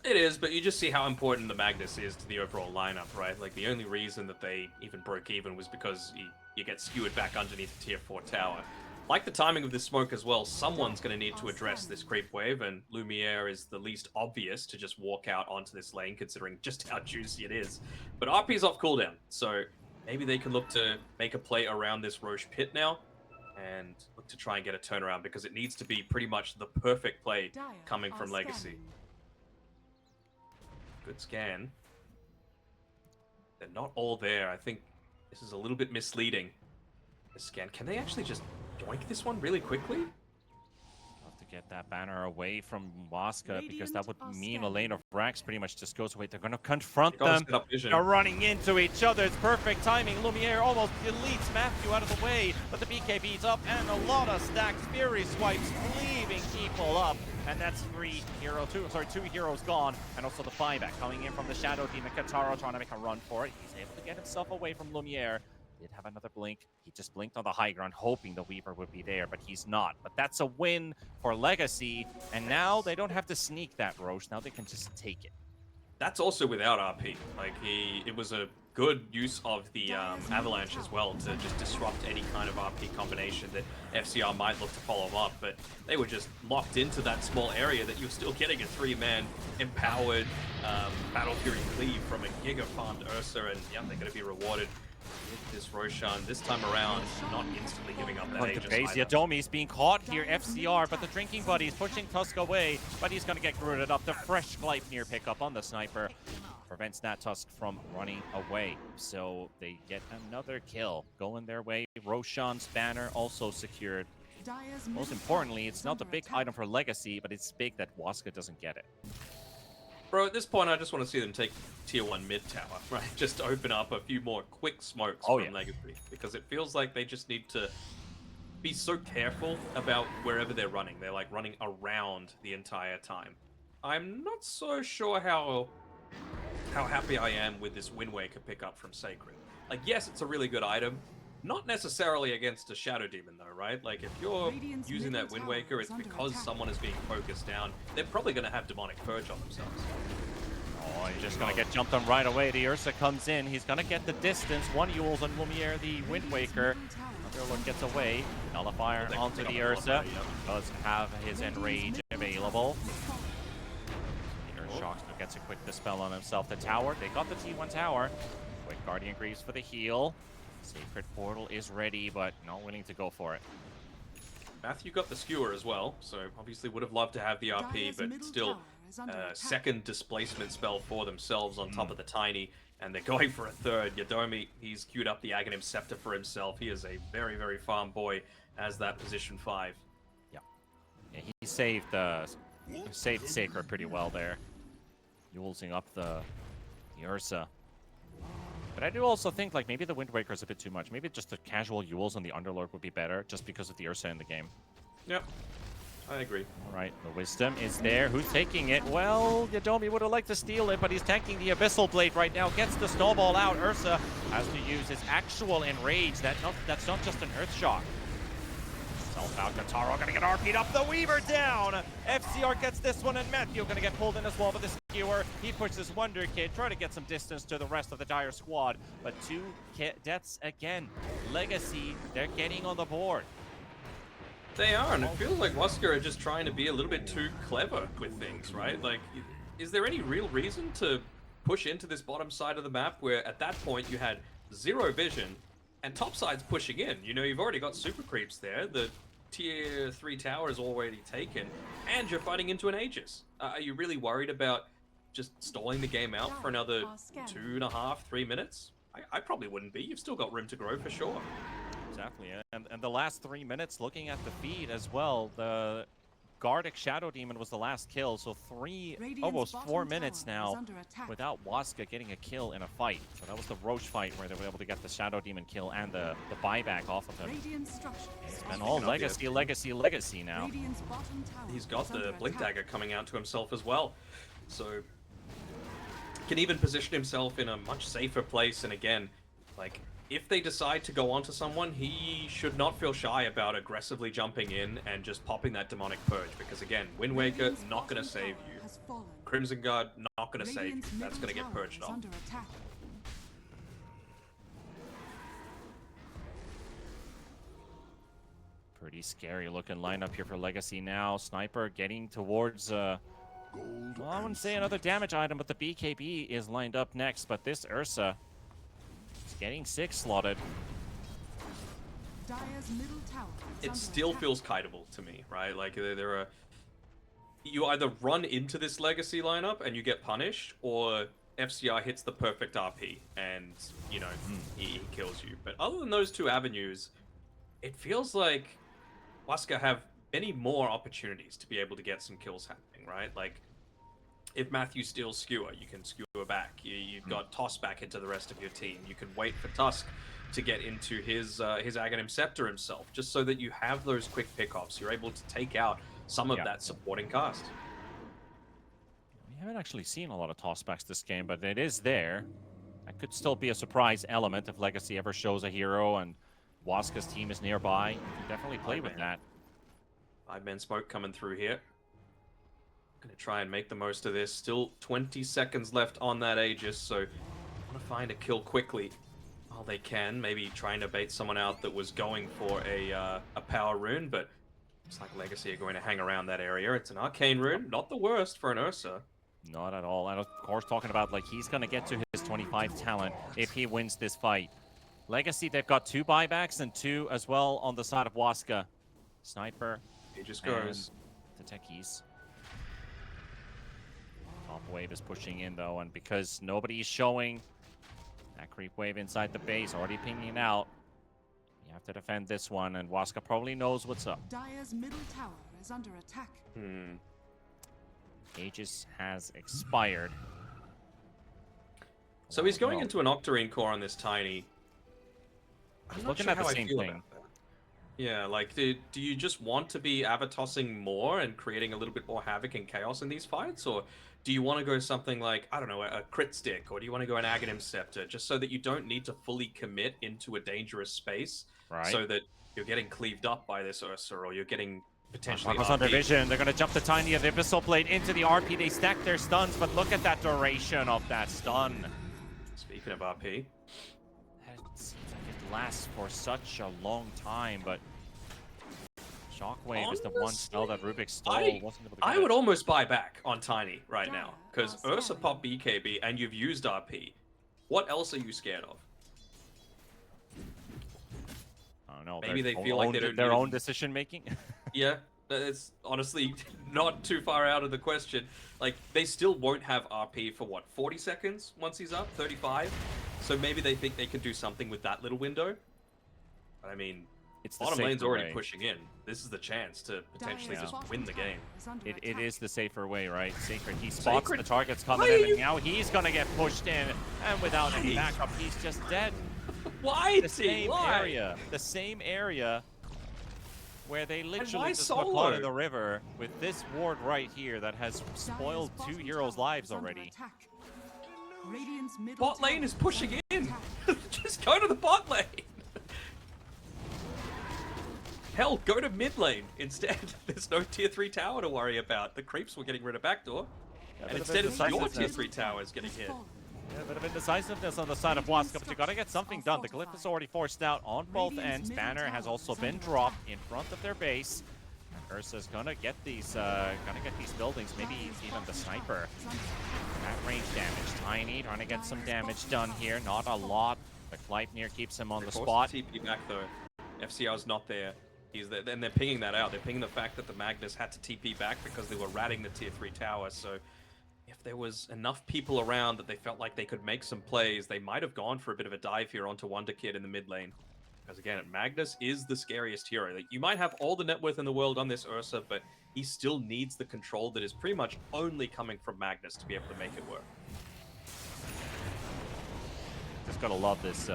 It is, but you just see how important the Magnus is to the overall lineup, right? Like, the only reason that they even broke even was because you get skewered back underneath the tier 4 tower. Like the timing of this smoke as well, someone's going to need to address this creep wave, and Lumiere is the least obvious to just walk out onto this lane, considering just how juicy it is. But RP's off cooldown, so maybe they can look to make a play around this Roche pit now, and look to try and get a turnaround, because it needs to be pretty much the perfect play coming from Legacy. Good scan. They're not all there. I think this is a little bit misleading. The scan. Can they actually just doink this one really quickly? Have to get that banner away from Waska, because that would mean a lane of Rax pretty much just goes away. They're going to confront them. They're running into each other. It's perfect timing. Lumiere almost deletes Matthew out of the way, but the BKB's up and a lot of stacked Fury swipes, leaving people up. And that's two heroes gone, and also the buyback coming in from the Shadow Demon. Kataro trying to make a run for it. He's able to get himself away from Lumiere. Did have another blink. He just blinked on the high ground, hoping the Weaver would be there, but he's not. But that's a win for Legacy, and now they don't have to sneak that Roche. Now they can just take it. That's also without RP. Like, it was a good use of the Avalanche as well to just disrupt any kind of RP combination that FCR might look to follow up, but they were just locked into that small area that you're still getting a 3-man empowered Battle Fury cleave from a Giga farmed Ursa, and yeah, they're going to be rewarded With this Roshan, this time around, not instantly giving up that Going to Aegis base. either. Yadomi's being caught here, FCR, but the Drinking Buddy's pushing Tusk away, but he's going to get rooted up. The fresh Gleipnir pickup on the sniper prevents that Tusk from running away. So they get another kill going their way. Roshan's banner also secured. Dire's Most middle importantly, tower it's is not the under big attack. item for Legacy, but it's big that Waska doesn't get it. Bro, at this point, I just want to see them take tier 1 mid tower, right? Just to open up a few more quick smokes Oh, from yeah. Legacy. Because it feels like they just need to be so careful about wherever they're running. They're like running around the entire time. I'm not so sure how happy I am with this Wind Waker pickup from Sacred. Like, yes, it's a really good item. Not necessarily against a Shadow Demon, though, right? Like, if you're Radiant's using that middle Wind tower Waker, is it's under because attack. someone is being focused down. They're probably going to have Demonic Purge on themselves. Oh, he's just going to get jumped on right away. The Ursa comes in. He's going to get the distance. One Yules on Lumiere, the Wind Waker. Another look gets away. Nullifier They onto got the a lot Ursa. there, yep. Does have his Enrage available. The Earthshock still gets a quick dispel on himself. The tower, they got the T1 tower. Quick Guardian Greaves for the heal. Sacred Portal is ready, but not willing to go for it. Matthew got the skewer as well, so obviously would have loved to have the RP, Dire's but middle still tower is under attack. second displacement spell for themselves on top of the Tiny, and they're going for a third. Yadomi, he's queued up the Aghanim Scepter for himself. He is a very, very farm boy as that position 5. Yeah, he saved Sacred pretty well there. Yulesing up the Ursa. But I do also think like maybe the Wind Waker is a bit too much. Maybe just the casual Yules on the Underlord would be better just because of the Ursa in the game. Yep, I agree. All right, the Wisdom is there. Who's taking it? Well, Yadomi would have liked to steal it, but he's tanking the Abyssal Blade right now. Gets the Snowball out. Ursa has to use his actual Enrage. That's not just an Earthshock. Self-out Kataro gonna get RP'd up. The Weaver down. FCR gets this one, and Matthew gonna get pulled in as well with the skewer. He pushes Wonder Kid, try to get some distance to the rest of the Dire squad, but 2 deaths again. Legacy, they're getting on the board. They are, and it feels like Waska are just trying to be a little bit too clever with things, right? Like, is there any real reason to push into this bottom side of the map where at that point you had 0 vision and topside's pushing in? You know, you've already got super creeps there. The tier 3 tower is already taken, and you're fighting into an Aegis. Are you really worried about just stalling the game out for another 2.5, 3 minutes? I probably wouldn't be. You've still got room to grow for sure. Exactly, and the last 3 minutes, looking at the feed as well, the Gardic Shadow Demon was the last kill, so almost 4 minutes now without Waska getting a kill in a fight. So that was the Roche fight where they were able to get the Shadow Demon kill and the buyback off of him. It's been all legacy now. He's got the Blink Dagger coming out to himself as well, so can even position himself in a much safer place. And again, like, if they decide to go onto someone, he should not feel shy about aggressively jumping in and just popping that Demonic Purge, because again, Wind Waker not going to save you. Crimson Guard not going to save you. That's going to get purged off. Pretty scary looking lineup here for Legacy now. Sniper getting towards, well, I wouldn't say another damage item, but the BKB is lined up next. But this Ursa is getting 6 slotted. It still feels kiteable to me, right? Like, there are... You either run into this Legacy lineup and you get punished, or FCR hits the perfect RP and, you know, he kills you. But other than those 2 avenues, it feels like Waska have many more opportunities to be able to get some kills happening, right? Like, if Matthew steals Skewer, you can Skewer back. You've got Toss back into the rest of your team. You can wait for Tusk to get into his Aghanim Scepter himself, just so that you have those quick pickoffs. You're able to take out some of that supporting cast. We haven't actually seen a lot of tossbacks this game, but it is there. That could still be a surprise element if Legacy ever shows a hero and Waska's team is nearby. You can definitely play with that. 5-man smoke coming through here. Gonna try and make the most of this. Still 20 seconds left on that Aegis, so want to find a kill quickly while they can. Maybe trying to bait someone out that was going for a power rune, but looks like Legacy are going to hang around that area. It's an arcane rune, not the worst for an Ursa. Not at all. And of course, talking about like he's gonna get to his 25 talent if he wins this fight. Legacy, they've got 2 buybacks and 2 as well on the side of Waska. Sniper. It just and goes. The techies. Top wave is pushing in though, and because nobody's showing that creep wave inside the base, already pinging out, you have to defend this one, and Waska probably knows what's up. Dire's middle tower is under attack. Aegis has expired. So he's going no. into an Octarine core on this Tiny. I'm not Looking sure at the how I same feel thing. about that. Yeah, like, do you just want to be Avatossing more and creating a little bit more havoc and chaos in these fights? Or do you want to go something like, I don't know, a crit stick? Or do you want to go an Aghanim Scepter? Just so that you don't need to fully commit into a dangerous space. Right. So that you're getting cleaved up by this Ursa, or you're getting potentially Marco's under RP. vision. They're going to jump the Tiny and the Abyssal Blade into the RP. They stack their stuns, but look at that duration of that stun. Speaking of RP. It seems like it lasts for such a long time, but Shockwave is the one spell that Rubik stole. Wasn't able to get I it. would almost buy back on Tiny right now, because Dire are Ursa pop BKB and you've used RP. What else are you scared of? I don't know. Maybe their they feel like they don't their need own it. decision making. Yeah, it's honestly not too far out of the question. Like, they still won't have RP for what, 40 seconds once he's up? 35? So maybe they think they can do something with that little window. But I mean, It's the bottom lane's safer already way. pushing in. This is the chance to potentially Dire's just bottom win the tower game. is under It attack. is the safer way, right? Sacred. He spots Sacred? the targets coming Why in, are you- and now he's gonna get pushed in, and without any Why? backup, he's just dead. Why, The T? same Why? area. The same area where they literally why just put caught solo? in the river with this ward right here that has Dire's spoiled 2 bottom heroes' tower lives is under already. attack. Radiant's middle Bot lane tower is pushing under in. attack. Just go to the bot lane. Hell, go to mid lane instead. There's no tier 3 tower to worry about. The creeps were getting rid of backdoor. Yeah, And bit of instead it's your indecisiveness. tier 3 towers getting Has hit. fallen. Yeah, a bit of indecisiveness on the side of Waska, but you gotta get something done. The glyph is already forced out on both Radiant's ends. middle Banner has tower also is been under dropped attack. in front of their base. Ursa's gonna get these buildings, maybe Dire's even the bottom sniper. tower is under attack. That range damage. Tiny trying to get some damage done here. Not a lot. The Gleipnir keeps him on They're the forced spot. to TP back though. FCR's not there. He's there, and they're pinging that out. They're pinging the fact that the Magnus had to TP back because they were ratting the tier 3 tower. So if there was enough people around that they felt like they could make some plays, they might have gone for a bit of a dive here onto Wonder Kid in the mid lane. Because again, Magnus is the scariest hero. Like, you might have all the net worth in the world on this Ursa, but he still needs the control that is pretty much only coming from Magnus to be able to make it work. Just gotta love this.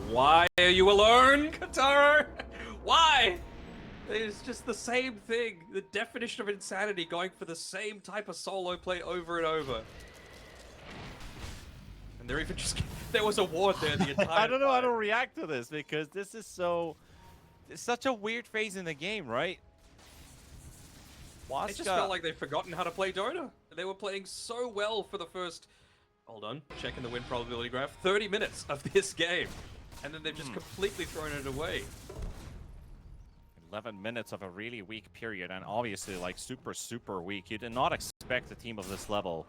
Why are you alone, Katara? Why? It's just the same thing. The definition of insanity, going for the same type of solo play over and over. And they're even just... There was a ward there the entire I don't know how to time. react to this because this is it's such a weird phase in the game, right? It just felt like they've forgotten how to play Dota. They were playing so well for the first... Hold on, checking the win probability graph. 30 minutes of this game. And then they've just completely thrown it away. 11 minutes of a really weak period, and obviously like super weak. You did not expect a team of this level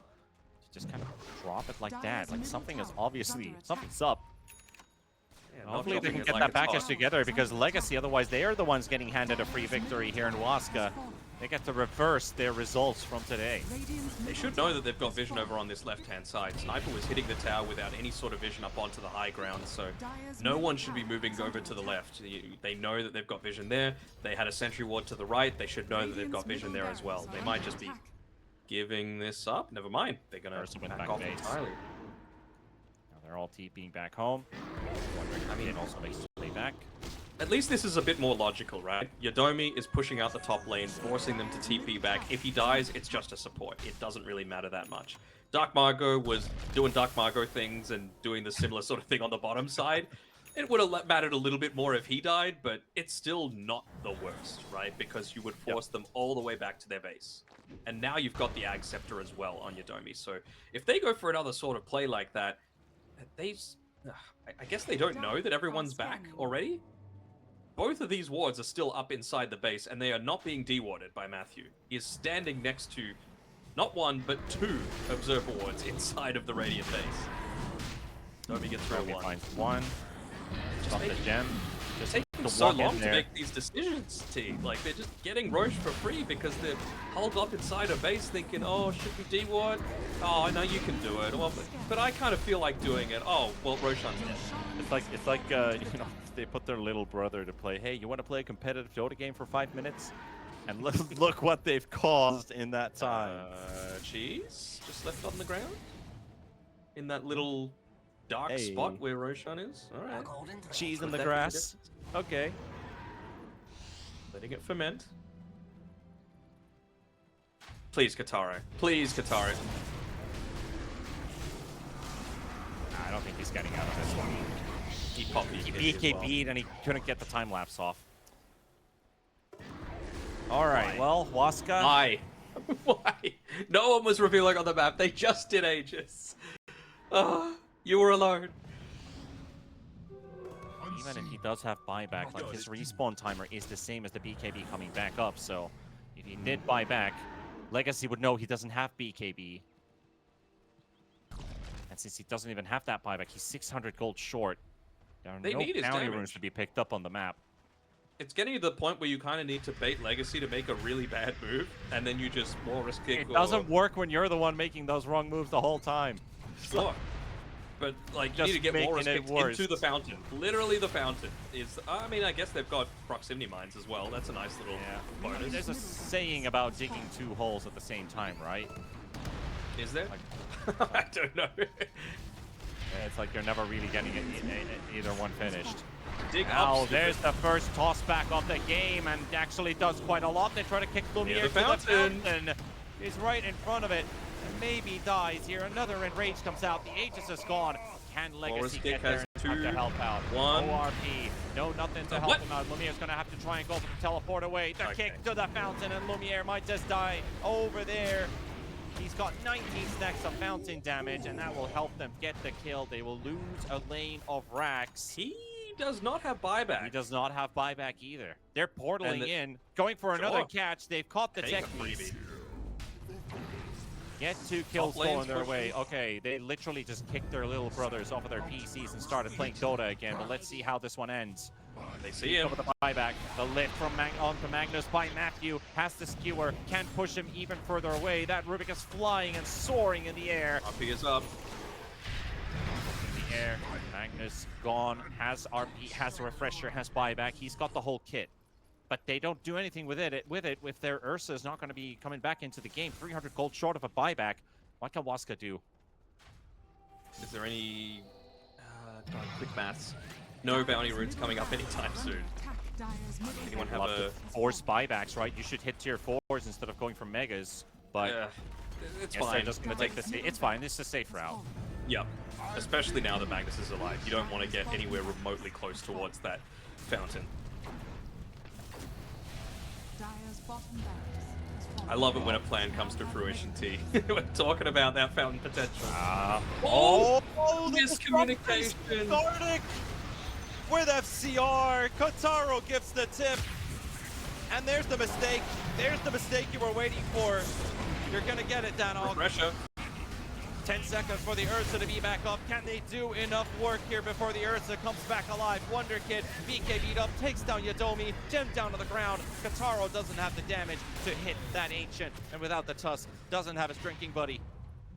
to just kind of drop it like that. Dire's Like middle something is tower is obviously under attack. something's up. Yeah, not Hopefully they dropping can it get like that it's package hot. together because Legacy, otherwise they are the ones getting handed a free victory here in Waska. They get to reverse their results from today. They should know that they've got vision over on this left-hand side. Sniper was hitting the tower without any sort of vision up onto the high ground, so no one should be moving over to the left. They know that they've got vision there. They had a sentry ward to the right. They should know that they've got vision there as well. They might just be giving this up. Never mind. They're going Ursa to went back back off base. entirely. Now they're all TPing back home. I mean, it also makes play back. At least this is a bit more logical, right? Yodomi is pushing out the top lane, forcing them to TP back. If he dies, it's just a support. It doesn't really matter that much. Dark Margot was doing Dark Margot things and doing the similar sort of thing on the bottom side. It would have mattered a little bit more if he died, but it's still not the worst, right? Because you would force them all the way back to their base. And now you've got the Ag Scepter as well on Yodomi. So if they go for another sort of play like that, I guess they don't know that everyone's back already? Both of these wards are still up inside the base, and they are not being dewarded by Matthew. He is standing next to not one, but 2 observer wards inside of the Radiant base. Domi gets through Domi one. finds one. Stop the gem. Just Taking to so walk in long to there. make these decisions, T. Like, they're just getting Roche for free because they're holed up inside a base thinking, oh, should we D-ward? Oh, I know you can do it. Well, but I kind of feel like doing it. Oh, well, Roshan's dead. It's like you know, they put their little brother to play. Hey, you want to play a competitive Dota game for 5 minutes? And look what they've caused in that time. Cheese? Just left on the ground? In that little dark spot where Roshan is? Alright. Cheese in Would the that make a grass. difference? Okay. Letting it ferment. Please, Kataro. Please, Kataro. I don't think he's getting out of this one. He poppy. He BKB'd and he couldn't get the time lapse off. All right, well, Waska. Why? Why? No one was revealing on the map. They just did Aegis. You were alone. Even if he does have buyback, like his respawn timer is the same as the BKB coming back up. So if he did buy back, Legacy would know he doesn't have BKB. And since he doesn't even have that buyback, he's 600 gold short. There are They no need his bounty damage. runes to be picked up on the map. It's getting to the point where you kind of need to bait Legacy to make a really bad move, and then you just more risk kick. It doesn't work when you're the one making those wrong moves the whole time. Sure. But, like, you Just need to get making more risk it kicked worse. into the fountain. Literally the fountain is... I mean, I guess they've got proximity mines as well. That's a nice little bonus. There's a saying about digging 2 holes at the same time, right? Is there? I don't know. It's like you're never really getting either one finished. Dig Now, up, there's the first toss back of the game, and actually does quite a lot. They try to kick Lumiere the to the fountain. fountain. He's right in front of it, and maybe dies here. Another enrage comes out. The Aegis is gone. Can Legacy get there in time to help out? One. ORP. No, nothing to help What? him out. Lumiere's going to have to try and go for the teleport away. The kick to the fountain, and Lumiere might just die over there. He's got 19 stacks of fountain damage, and that will help them get the kill. They will lose a lane of racks. He does not have buyback. He does not have buyback either. They're portaling the- in, going for another Sure. catch. They've caught the Take tech a piece. freebie. Get 2 kills Top lane's going their way. pushing. Okay, they literally just kicked their little brothers off of their PCs and started playing Dota again, but let's see how this one ends. They see him. Over the buyback. The lift from onto Magnus by Matthew. Has the skewer. Can't push him even further away. That Rubik is flying and soaring in the air. RP is up. In the air. Magnus gone. Has RP. Has a refresher. Has buyback. He's got the whole kit. But they don't do anything with it. With their Ursa is not going to be coming back into the game. 300 gold short of a buyback. What can Waska do? Is there any... God, quick maths. No bounty runes coming up anytime soon. Anyone have Love a... to force buybacks, right? You should hit tier 4s instead of going for megas. But it's yes, fine. they're just going to take the It's fine. This is a safe route. Yep. Especially now that Magnus is alive. You don't want to get anywhere remotely close towards that fountain. I love it when a plan comes to fruition, T. We're talking about that fountain potential. Oh, miscommunication. Starting with FCR. Kotaro gives the tip. And there's the mistake. There's the mistake you were waiting for. You're going to get it, Danog. Pressure. 10 seconds for the Ursa to be back up. Can they do enough work here before the Ursa comes back alive? Wonder Kid, BK beat up, takes down Yadomi, Gem down to the ground. Kataro doesn't have the damage to hit that Ancient, and without the Tusk, doesn't have his drinking buddy.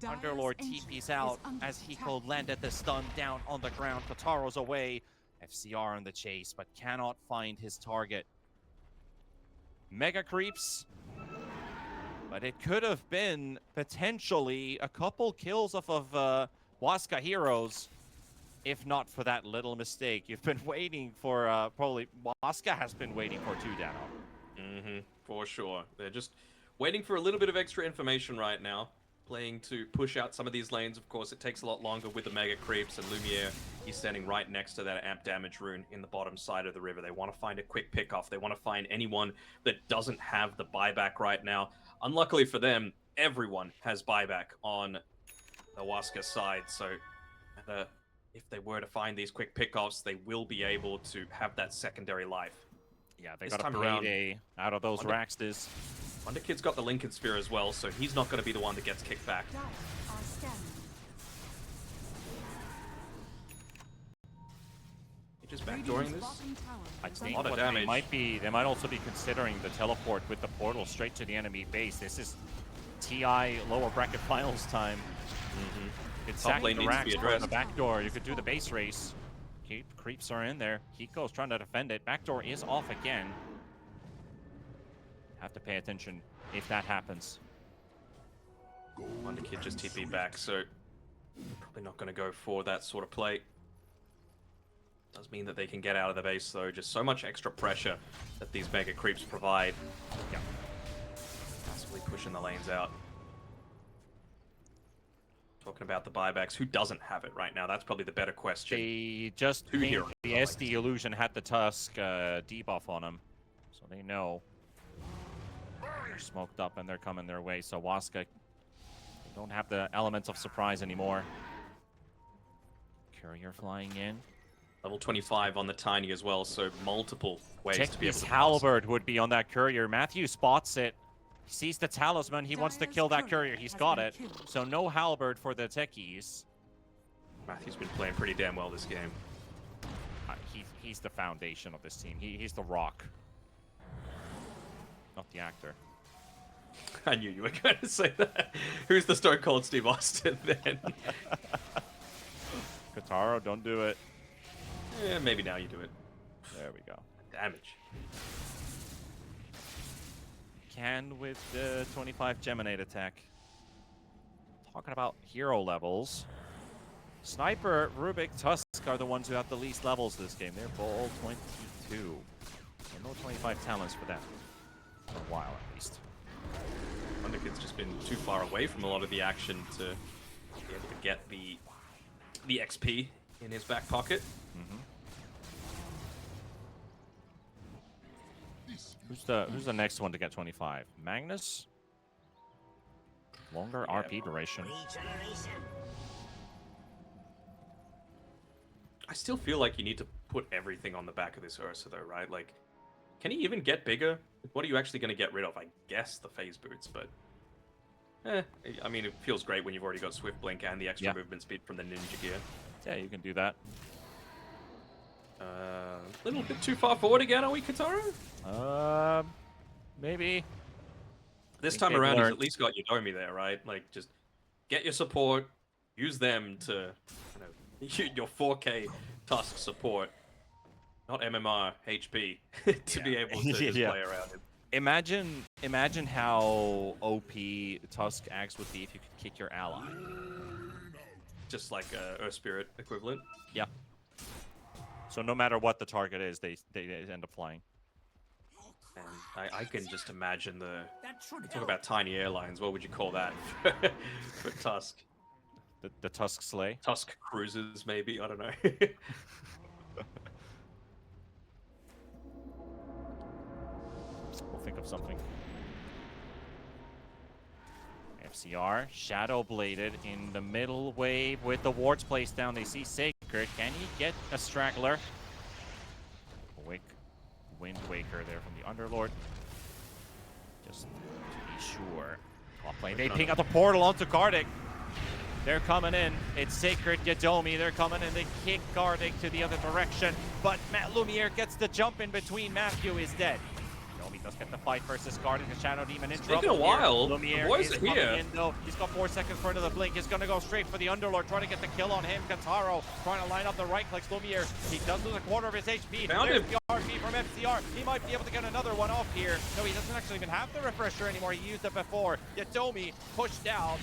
Underlord TP's out as Hiko landed the stun down on the ground. Kataro's away. FCR on the chase, but cannot find his target. Mega creeps. But it could have been potentially a couple kills off of Waska heroes, if not for that little mistake. You've been waiting for, probably, Waska has been waiting for 2 Dano. For sure. They're just waiting for a little bit of extra information right now. Playing to push out some of these lanes. Of course, it takes a lot longer with the Mega Creeps, and Lumiere, he's standing right next to that amp damage rune in the bottom side of the river. They want to find a quick pick-off. They want to find anyone that doesn't have the buyback right now. Unluckily for them, everyone has buyback on the Waska side, so if they were to find these quick pick-offs, they will be able to have that secondary life. Yeah, they This got a time around, payday out of those Raxters. Wonder Kid's got the Lincoln Sphere as well, so he's not going to be the one that gets kicked back. Dire are scanning. He's just backdooring this. Bottom tower I is think lot of what damage. they might also be considering the teleport with the portal straight to the enemy base. This is TI lower bracket finals time. It's Top lane the needs to racks be on addressed. the back door. You could do the base race. Creeps are in there. Hiko's trying to defend it. Backdoor is off again. Have to pay attention if that happens. Wonder Kid just TP back, so probably not going to go for that sort of play. Does mean that they can get out of the base though. Just so much extra pressure that these mega creeps provide. Yeah. Massively pushing the lanes out. Talking about the buybacks, who doesn't have it right now? That's probably the better question. They just Two think heroes, the I like SD illusion had the Tusk debuff on him, so they know. They're smoked up and they're coming their way. So Waska, they don't have the elements of surprise anymore. Courier flying in. Level 25 on the Tiny as well, so multiple ways to be able Techie's to pass. halberd would be on that courier. Matthew spots it. He sees the talisman. He wants to Dire's kill that courier courier. He's has got been it. killed. So no halberd for the Techies. Matthew's been playing pretty damn well this game. He's the foundation of this team. He's the rock. Not the actor. I knew you were going to say that. Who's the Stone Cold Steve Austin then? Kataro, don't do it. Yeah, maybe now you do it. There we go. Damage. Can with the 25 Geminate attack. Talking about hero levels. Sniper, Rubik, Tusk are the ones who have the least levels this game. They're both 22. So no 25 talents for them. For a while, at least. Wonder Kid's just been too far away from a lot of the action to be able to get the XP in his back pocket. Who's the next one to get 25? Magnus? Longer RP duration. I still feel like you need to put everything on the back of this Ursa though, right? Like, can he even get bigger? What are you actually going to get rid of? I guess the phase boots, but... I mean, it feels great when you've already got Swift Blink and the extra movement speed from the Ninja Gear. Yeah, you can do that. A little bit too far forward again, are we, Kataro? Maybe. This think time they've around, he's learned. at least got Yodomi there, right? Like, just get your support, use them to, your 4K Tusk support, not MMR HP, to be able to just Yeah. play around him. Imagine how OP Tusk acts would be if you could kick your ally. Just like Earth Spirit equivalent. Yeah. So no matter what the target is, they end up flying. And I can just imagine talk about tiny airlines. What would you call that for Tusk? The Tusk Slay. Tusk cruises, maybe. I don't know. We'll think of something. FCR, Shadow Bladed in the middle wave with the wards placed down. They see Sacred. Can he get a straggler? Wind Waker there from the Underlord. Just to be sure. Top lane. They ping out the portal onto Gardic. They're coming in. It's Sacred Yadomi. They're coming in. They kick Gardic to the other direction. But Matt Lumiere gets the jump in between. Matthew is dead. Yadomi does get the fight versus Gardic. The Shadow Demon in trouble. Taking a while. Here. Lumiere The boys is are coming here. in though. He's got 4 seconds for another blink. He's going to go straight for the Underlord. Trying to get the kill on him. Kantaro trying to line up the right clicks. Lumiere, he does lose a quarter of his HP. Found There's him. the RP from FCR. He might be able to get another one off here. No, he doesn't actually even have the refresher anymore. He used it before. Yadomi pushed down.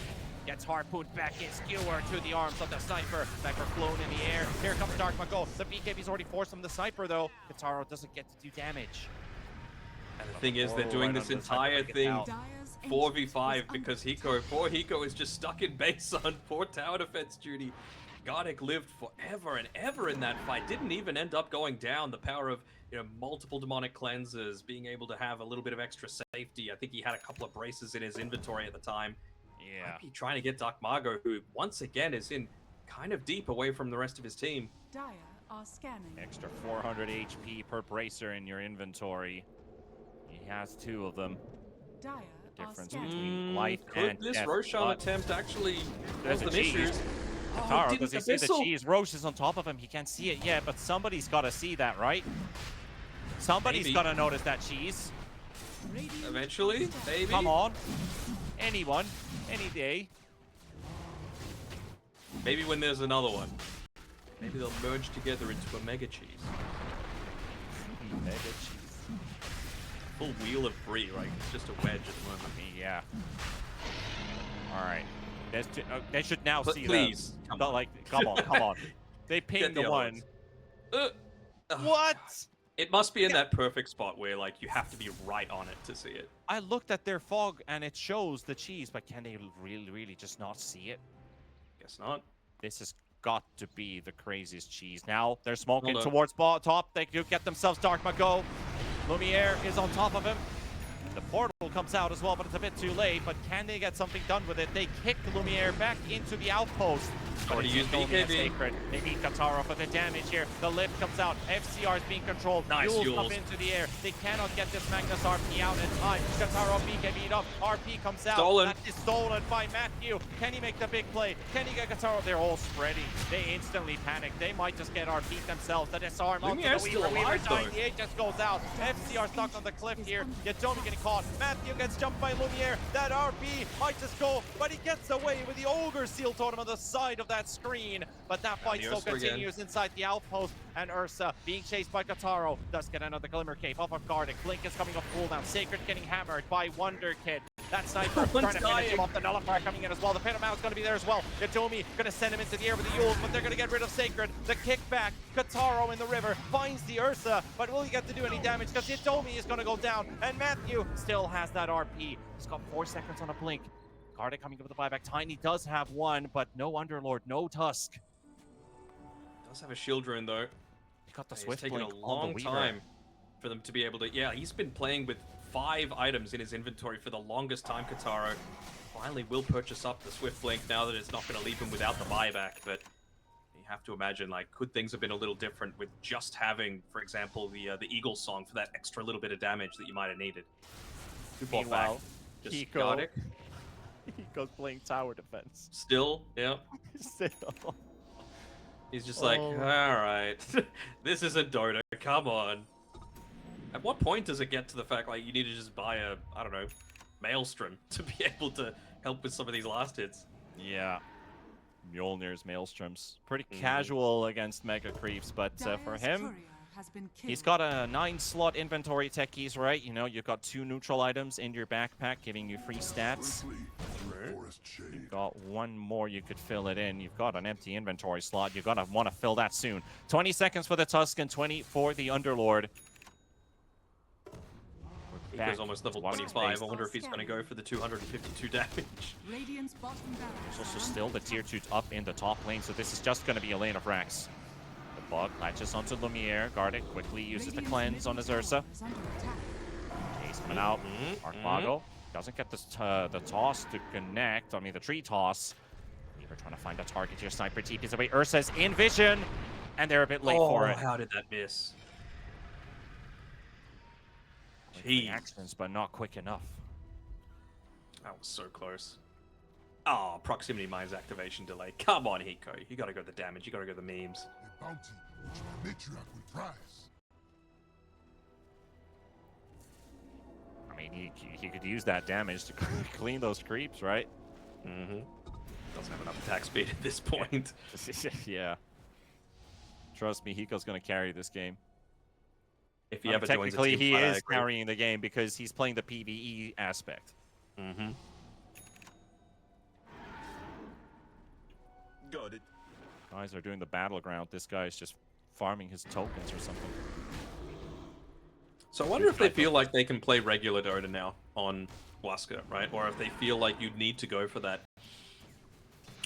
Gets harpooned back in, skewer to the arms of the Sniper. Sniper flown in the air. Here comes Dark Mago. The BKB's already forced him the Sniper though. Kataro doesn't get to do damage. And the thing is, they're doing this entire thing Dire's 4v5 ancient because is under poor Hiko is just stuck in base on poor tower defense duty. Gardic lived forever and ever in that fight. Didn't even end up going down. The power of multiple demonic cleansers, being able to have a little bit of extra safety. I think he had a couple of braces in his inventory at the time. Yeah. Might be trying to get Dark Margo, who once again is in kind of deep away from the rest of his team. Dire are scanning. Extra 400 HP per bracer in your inventory. He has 2 of them. Dire are Difference scanning. between life Could and this death. Roshan But attempt actually there's cause a them cheese. issues? Taro, didn't does he see the Abyssal? cheese? Roche is on top of him. He can't see it yet, but somebody's got to see that, right? Somebody's Maybe. got to notice that cheese. Eventually, maybe. Come on. Anyone. Any day. Maybe when there's another one. Maybe they'll merge together into a mega cheese. Mega cheese. Full wheel of brie, right? It's just a wedge at the moment. Yeah. All right. They should now But see please, the like. Come on, come on. They pinged the the other one. ones. Ugh, What? It must be in that perfect spot where like you have to be right on it to see it. I looked at their fog and it shows the cheese, but can they really just not see it? Guess not. This has got to be the craziest cheese. Now they're smoking Hold on. towards top. They do get themselves Dark Mago. Lumiere is on top of him. The portal comes out as well, but it's a bit too late. But can they get something done with it? They kick Lumiere back into the outpost. Already used BKB. Sacred. They need Katara for the damage here. The lift comes out. FCR is being controlled. Nice Yules up Yules. into the air. They cannot get this Magnus RP out in time. Katara BKB'd up. RP comes out. Stolen. That is stolen by Matthew. Can he make the big play? Can he get Katara? They're all spreading. They instantly panic. They might just get RP themselves. The disarm onto the Lumiere's still Weaver. Weaver alive, though. 98 just goes out. FCR stuck on the cliff here. Yadomi getting caught. Matthew gets jumped by Lumiere. That RP might just go, but he gets away with the Ogre Seal Totem on the side of that screen. But that fight the still Ursa again. continues inside the outpost, and Ursa being chased by Kataro does get another Glimmer Cape off of Gardic. Blink is coming off cooldown. Sacred getting hammered by Wonder Kid. That sniper trying to finish him off. The Nullifier coming in as well. The Phantom Mount is going to be there as well. Yadomi going to send him into the air with the Yules, but they're going to get rid of Sacred. The kickback. Kataro in the river finds the Ursa, but will he get to do any damage? Because Yadomi is going to go down, and Matthew still has that RP. He's got 4 seconds on a blink. Gardic coming up with the buyback. Tiny does have one, but no Underlord, no Tusk. Does have a shield rune though. He got the It's Swift taken Blink a on long the Weaver. time for them to be able to. Yeah, he's been playing with 5 items in his inventory for the longest time. Kataro finally will purchase up the Swift Blink now that it's not going to leave him without the buyback. But you have to imagine, like, could things have been a little different with just having, for example, the Eagle Song for that extra little bit of damage that you might have needed. Meanwhile, just Hiko. Gardic. Hiko's playing tower defense. Still, yeah. Still. He's just like, Oh. all right, this isn't Dota. Come on. At what point does it get to the fact like you need to just buy a, I don't know, Maelstrom to be able to help with some of these last hits? Yeah. Mjolnir's Maelstroms. Pretty casual against Mega Creeps, but for Dire's him, courier has been he's killed. got a 9-slot inventory tech keys, right? You know, you've got 2 neutral items in your backpack giving you free stats. You've got 1 more you could fill it in. You've got an empty inventory slot. You're going to want to fill that soon. 20 seconds for the Tusk and 20 for the Underlord. Hiko's almost level Waska 25. I wonder if he's going to go for the 252 damage. Radiant's bottom barracks There's also are still the tier 2 up in the top lane, so this is just going to be a lane of Rax. The bug latches onto Lumiere. Gardic quickly uses the cleanse on his Ursa. is under attack. Chase coming out. Arcmago doesn't get this the toss to connect. I mean, the tree toss. Weaver trying to find a target here. Sniper TP's away. Ursa's in vision, and they're a bit late for it. How did that miss? Quick reactions, but not quick enough. That was so close. Oh, proximity mines activation delay. Come on, Hiko. You gotta go the damage. You gotta go the memes. A bounty which my matriarch will prize. I mean, he could use that damage to clean those creeps, right? Mm-hmm. Doesn't have enough attack speed at this point. Yeah. Trust me, Hiko's going to carry this game. If he ever joins a technically, team he fight, I is agree. carrying the game because he's playing the PvE aspect. Mm-hmm. Got it. Guys are doing the battleground. This guy is just farming his tokens or something. So I wonder if they feel like they can play regular Dota now on Waska, right? Or if they feel like you need to go for that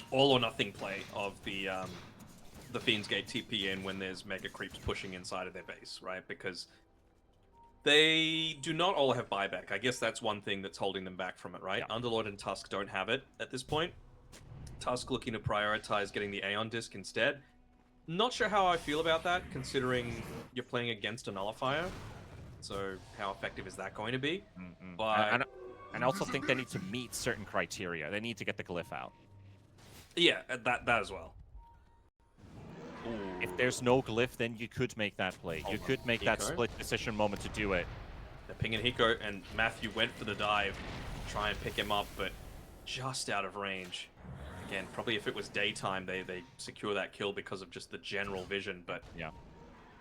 all or nothing play of the Fiend's Gate TP in when there's mega creeps pushing inside of their base, right? Because they do not all have buyback. I guess that's one thing that's holding them back from it, right? Yeah. Underlord and Tusk don't have it at this point. Tusk looking to prioritize getting the Aeon Disc instead. Not sure how I feel about that, considering you're playing against a Nullifier. So how effective is that going to be? Mm-mm. But And I also think they need to meet certain criteria. They need to get the glyph out. Yeah, that as well. If there's no glyph, then you could make that play. You Hold on. could make that Hiko? split decision moment to do it. The ping and Hiko and Matthew went for the dive, try and pick him up, but just out of range. Again, probably if it was daytime, they secure that kill because of just the general vision, but Yeah.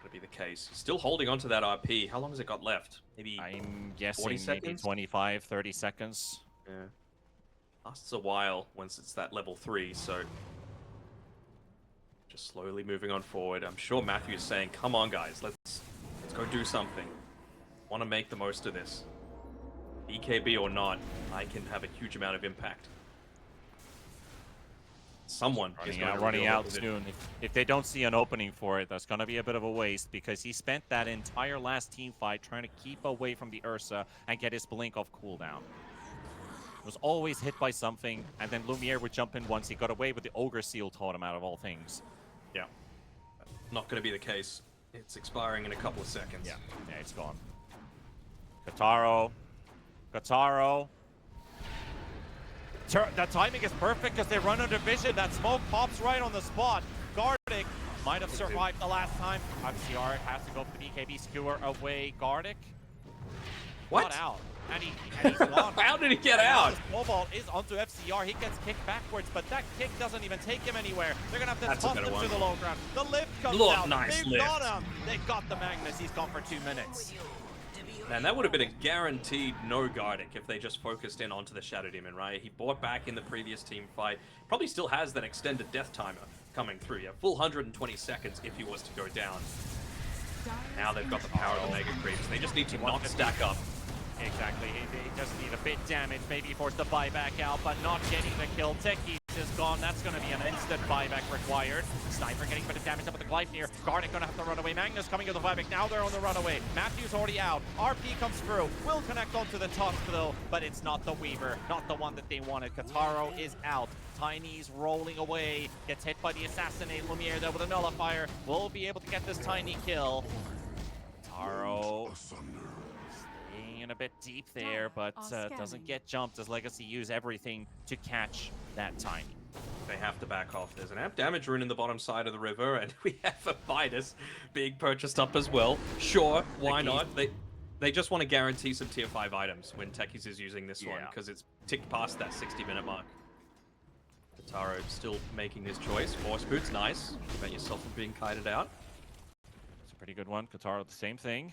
could be the case. Still holding on to that RP. How long has it got left? Maybe I'm guessing 40 maybe seconds? 25, 30 seconds. Yeah. Lasts a while once it's that level 3, so just slowly moving on forward. I'm sure Matthew's saying, "Come on, guys, let's go do something. Want to make the most of this. BKB or not, I can have a huge amount of impact." Someone is going to Running reveal out the soon. If they don't see an opening for it, that's going to be a bit of a waste because he spent that entire last team fight trying to keep away from the Ursa and get his blink off cooldown. Was always hit by something, and then Lumiere would jump in once. He got away with the Ogre Seal totem out of all things. Yeah. Not going to be the case. It's expiring in a couple of seconds. Yeah, it's gone. Kataro. The timing is perfect because they run under vision. That smoke pops right on the spot. Gardic might have survived the last time. FCR has to go for the BKB skewer away. Gardic What? got out. And he's gone. How did he get out? Snowball is onto FCR. He gets kicked backwards, but that kick doesn't even take him anywhere. They're going to have to That's a toss better him one. to the low ground. The lift comes Look, out. nice They've lift. got him. They got the Magnus. He's gone for 2 minutes. Man, that would have been a guaranteed no Gardic if they just focused in onto the Shadow Demon, right? He bought back in the previous team fight. Probably still has that extended death timer coming through. Yeah, full 120 seconds if he was to go down. Now they've got the power of the Mega Creeps. They just need to not stack up. Exactly. He does need a bit damage. Maybe force the buyback out, but not getting the kill. Techie's is gone. That's going to be an instant buyback required. Sniper getting a bit of damage up with the Gleipnir. Gardic going to have to run away. Magnus coming to the buyback. Now they're on the runaway. Matthew's already out. RP comes through. Will connect onto the top though, but it's not the Weaver. Not the one that they wanted. Kataro is out. Tiny's rolling away. Gets hit by the Assassinate. Lumiere there with a nullifier. Will be able to get this Tiny kill. Taro in a bit deep there, but doesn't get jumped as Legacy use everything to catch that Tiny. They have to back off. There's an amp damage rune in the bottom side of the river, and we have a Midas being purchased up as well. Sure, why not? They just want to guarantee some tier 5 items when Techies is using this one, because it's ticked past that 60-minute mark. Kataro still making his choice. Force Boots, nice. Prevent yourself from being kited out. It's a pretty good one. Kataro, the same thing.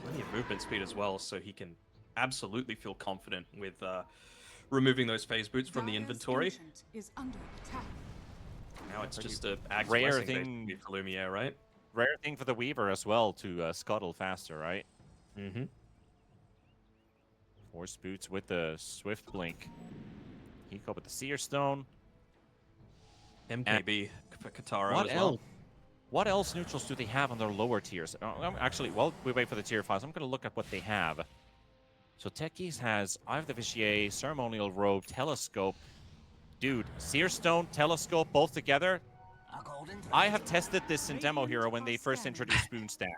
Plenty of movement speed as well, so he can absolutely feel confident with removing those phase boots from the inventory. Is under attack. Now it's just a ag rare blessing thing- basically for Lumiere, right? Rare thing for the Weaver as well to scuttle faster, right? Mm-hmm. Force Boots with the Swift Blink. Hiko with the Seer Stone. MKB for Kataro What as well. else? What else neutrals do they have on their lower tiers? Actually, while we wait for the tier 5s, I'm going to look at what they have. So Techies has Eye of the Vitier, Ceremonial Robe, Telescope. Dude, Seer Stone, Telescope, both together. I have tested this in Demo Hero when they first introduced Spoon Stat.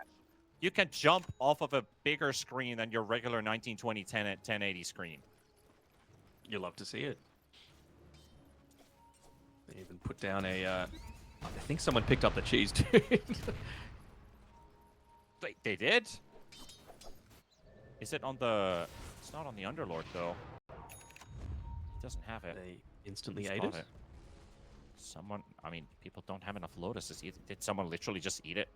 You can jump off of a bigger screen than your regular 1920 1080 screen. You love to see it. They even put down a... I think someone picked up the cheese, dude. They did? Is it on the... It's not on the Underlord, though. It doesn't have it. They instantly Who's ate got it. Someone... I mean, people don't have enough Lotuses. Did someone literally just eat it?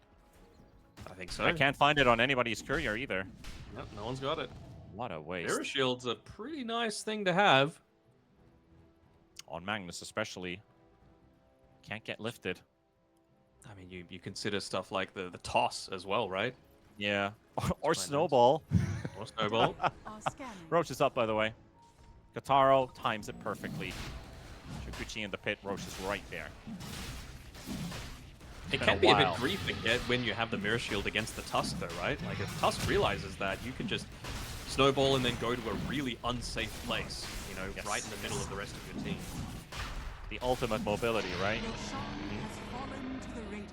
I think so. I can't find it on anybody's courier either. Nope, no one's got it. What a waste. Mirror Shield's a pretty nice thing to have. On Magnus, especially. Can't get lifted. I mean, you consider stuff like the toss as well, right? Yeah. Or quite nice. Snowball. Or Snowball. Are scanning. Roach is up, by the way. Kataro times it perfectly. Shikuchi in the pit. Roach is right there. It been can a be a bit while. griefing when you have the Mirror Shield against the Tusk, though, right? Like, if Tusk realizes that, you can just snowball and then go to a really unsafe place, you know, Yes. right in the middle of the rest of your team. The ultimate mobility, right? Roshan has fallen to the radiant.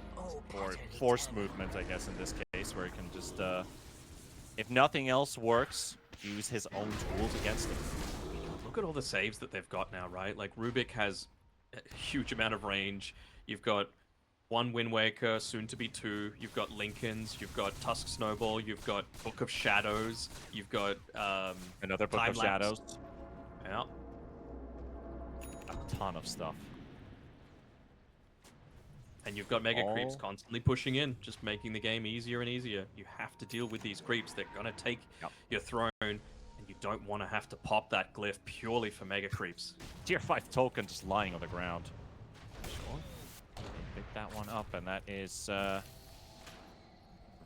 Or forced movement, I guess, in this case, where you can just, if nothing else works, use his own tools against him. Look at all the saves that they've got now, right? Like Rubik has a huge amount of range. You've got one Wind Waker, soon to be two. You've got Lincolns. You've got Tusk Snowball. You've got Book of Shadows. You've got Another Book of Time-lapse. Shadows. Yeah. A ton of stuff. And you've got Mega Creeps Oh. constantly pushing in, just making the game easier and easier. You have to deal with these creeps. They're gonna take your throne, and you don't want to have to pop that glyph purely for Mega Creeps. Tier 5 token just lying on the ground. Sure. Pick that one up, and that is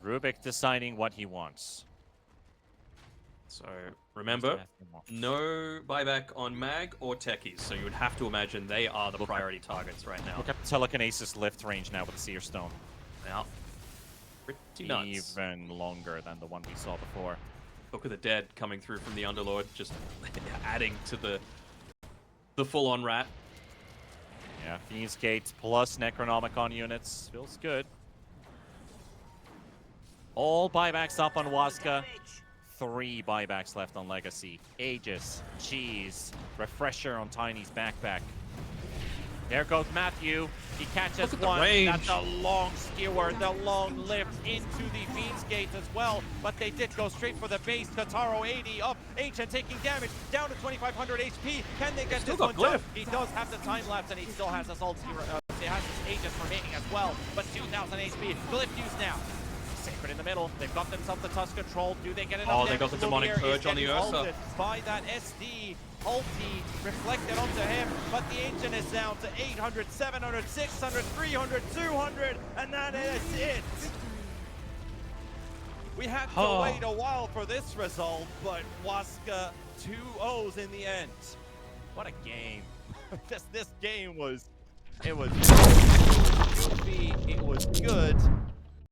Rubik deciding what he wants. So remember, no buyback on Mag or Techies, so you would have to imagine they are the priority targets right now. Look at Telekinesis lift range now with Seer Stone. Now, pretty nuts. Even longer than the one we saw before. Book of the Dead coming through from the Underlord, just adding to the full-on rat. Yeah, Fiend's Gate plus Necronomicon units. Feels good. All buybacks up on Waska. 3 buybacks left on Legacy. Aegis, Cheese, Refresher on Tiny's backpack. There goes Matthew. He catches Look at the one. range. That's a long skewer, the long lift into the Fiend's Gate as well. But they did go straight for the base. Kataro 80 up. Ancient taking damage. Down to 2,500 HP. Can they get Still this got one done? glyph. He does have the time lapse, and he still has his ulti. He has his Aegis remaining as well. But 2,000 HP. Glyph use now. Sacred in the middle. They've got themselves the Tusk control. Do they get enough? Oh, they got the demonic purge on the Ursa. By that SD ulti reflected onto him, but the Ancient is down to 800, 700, 600, 300, 200, and that is it. We had to wait a while for this result, but Waska 2-0s in the end. What a game. this game was, it was goofy, it was good.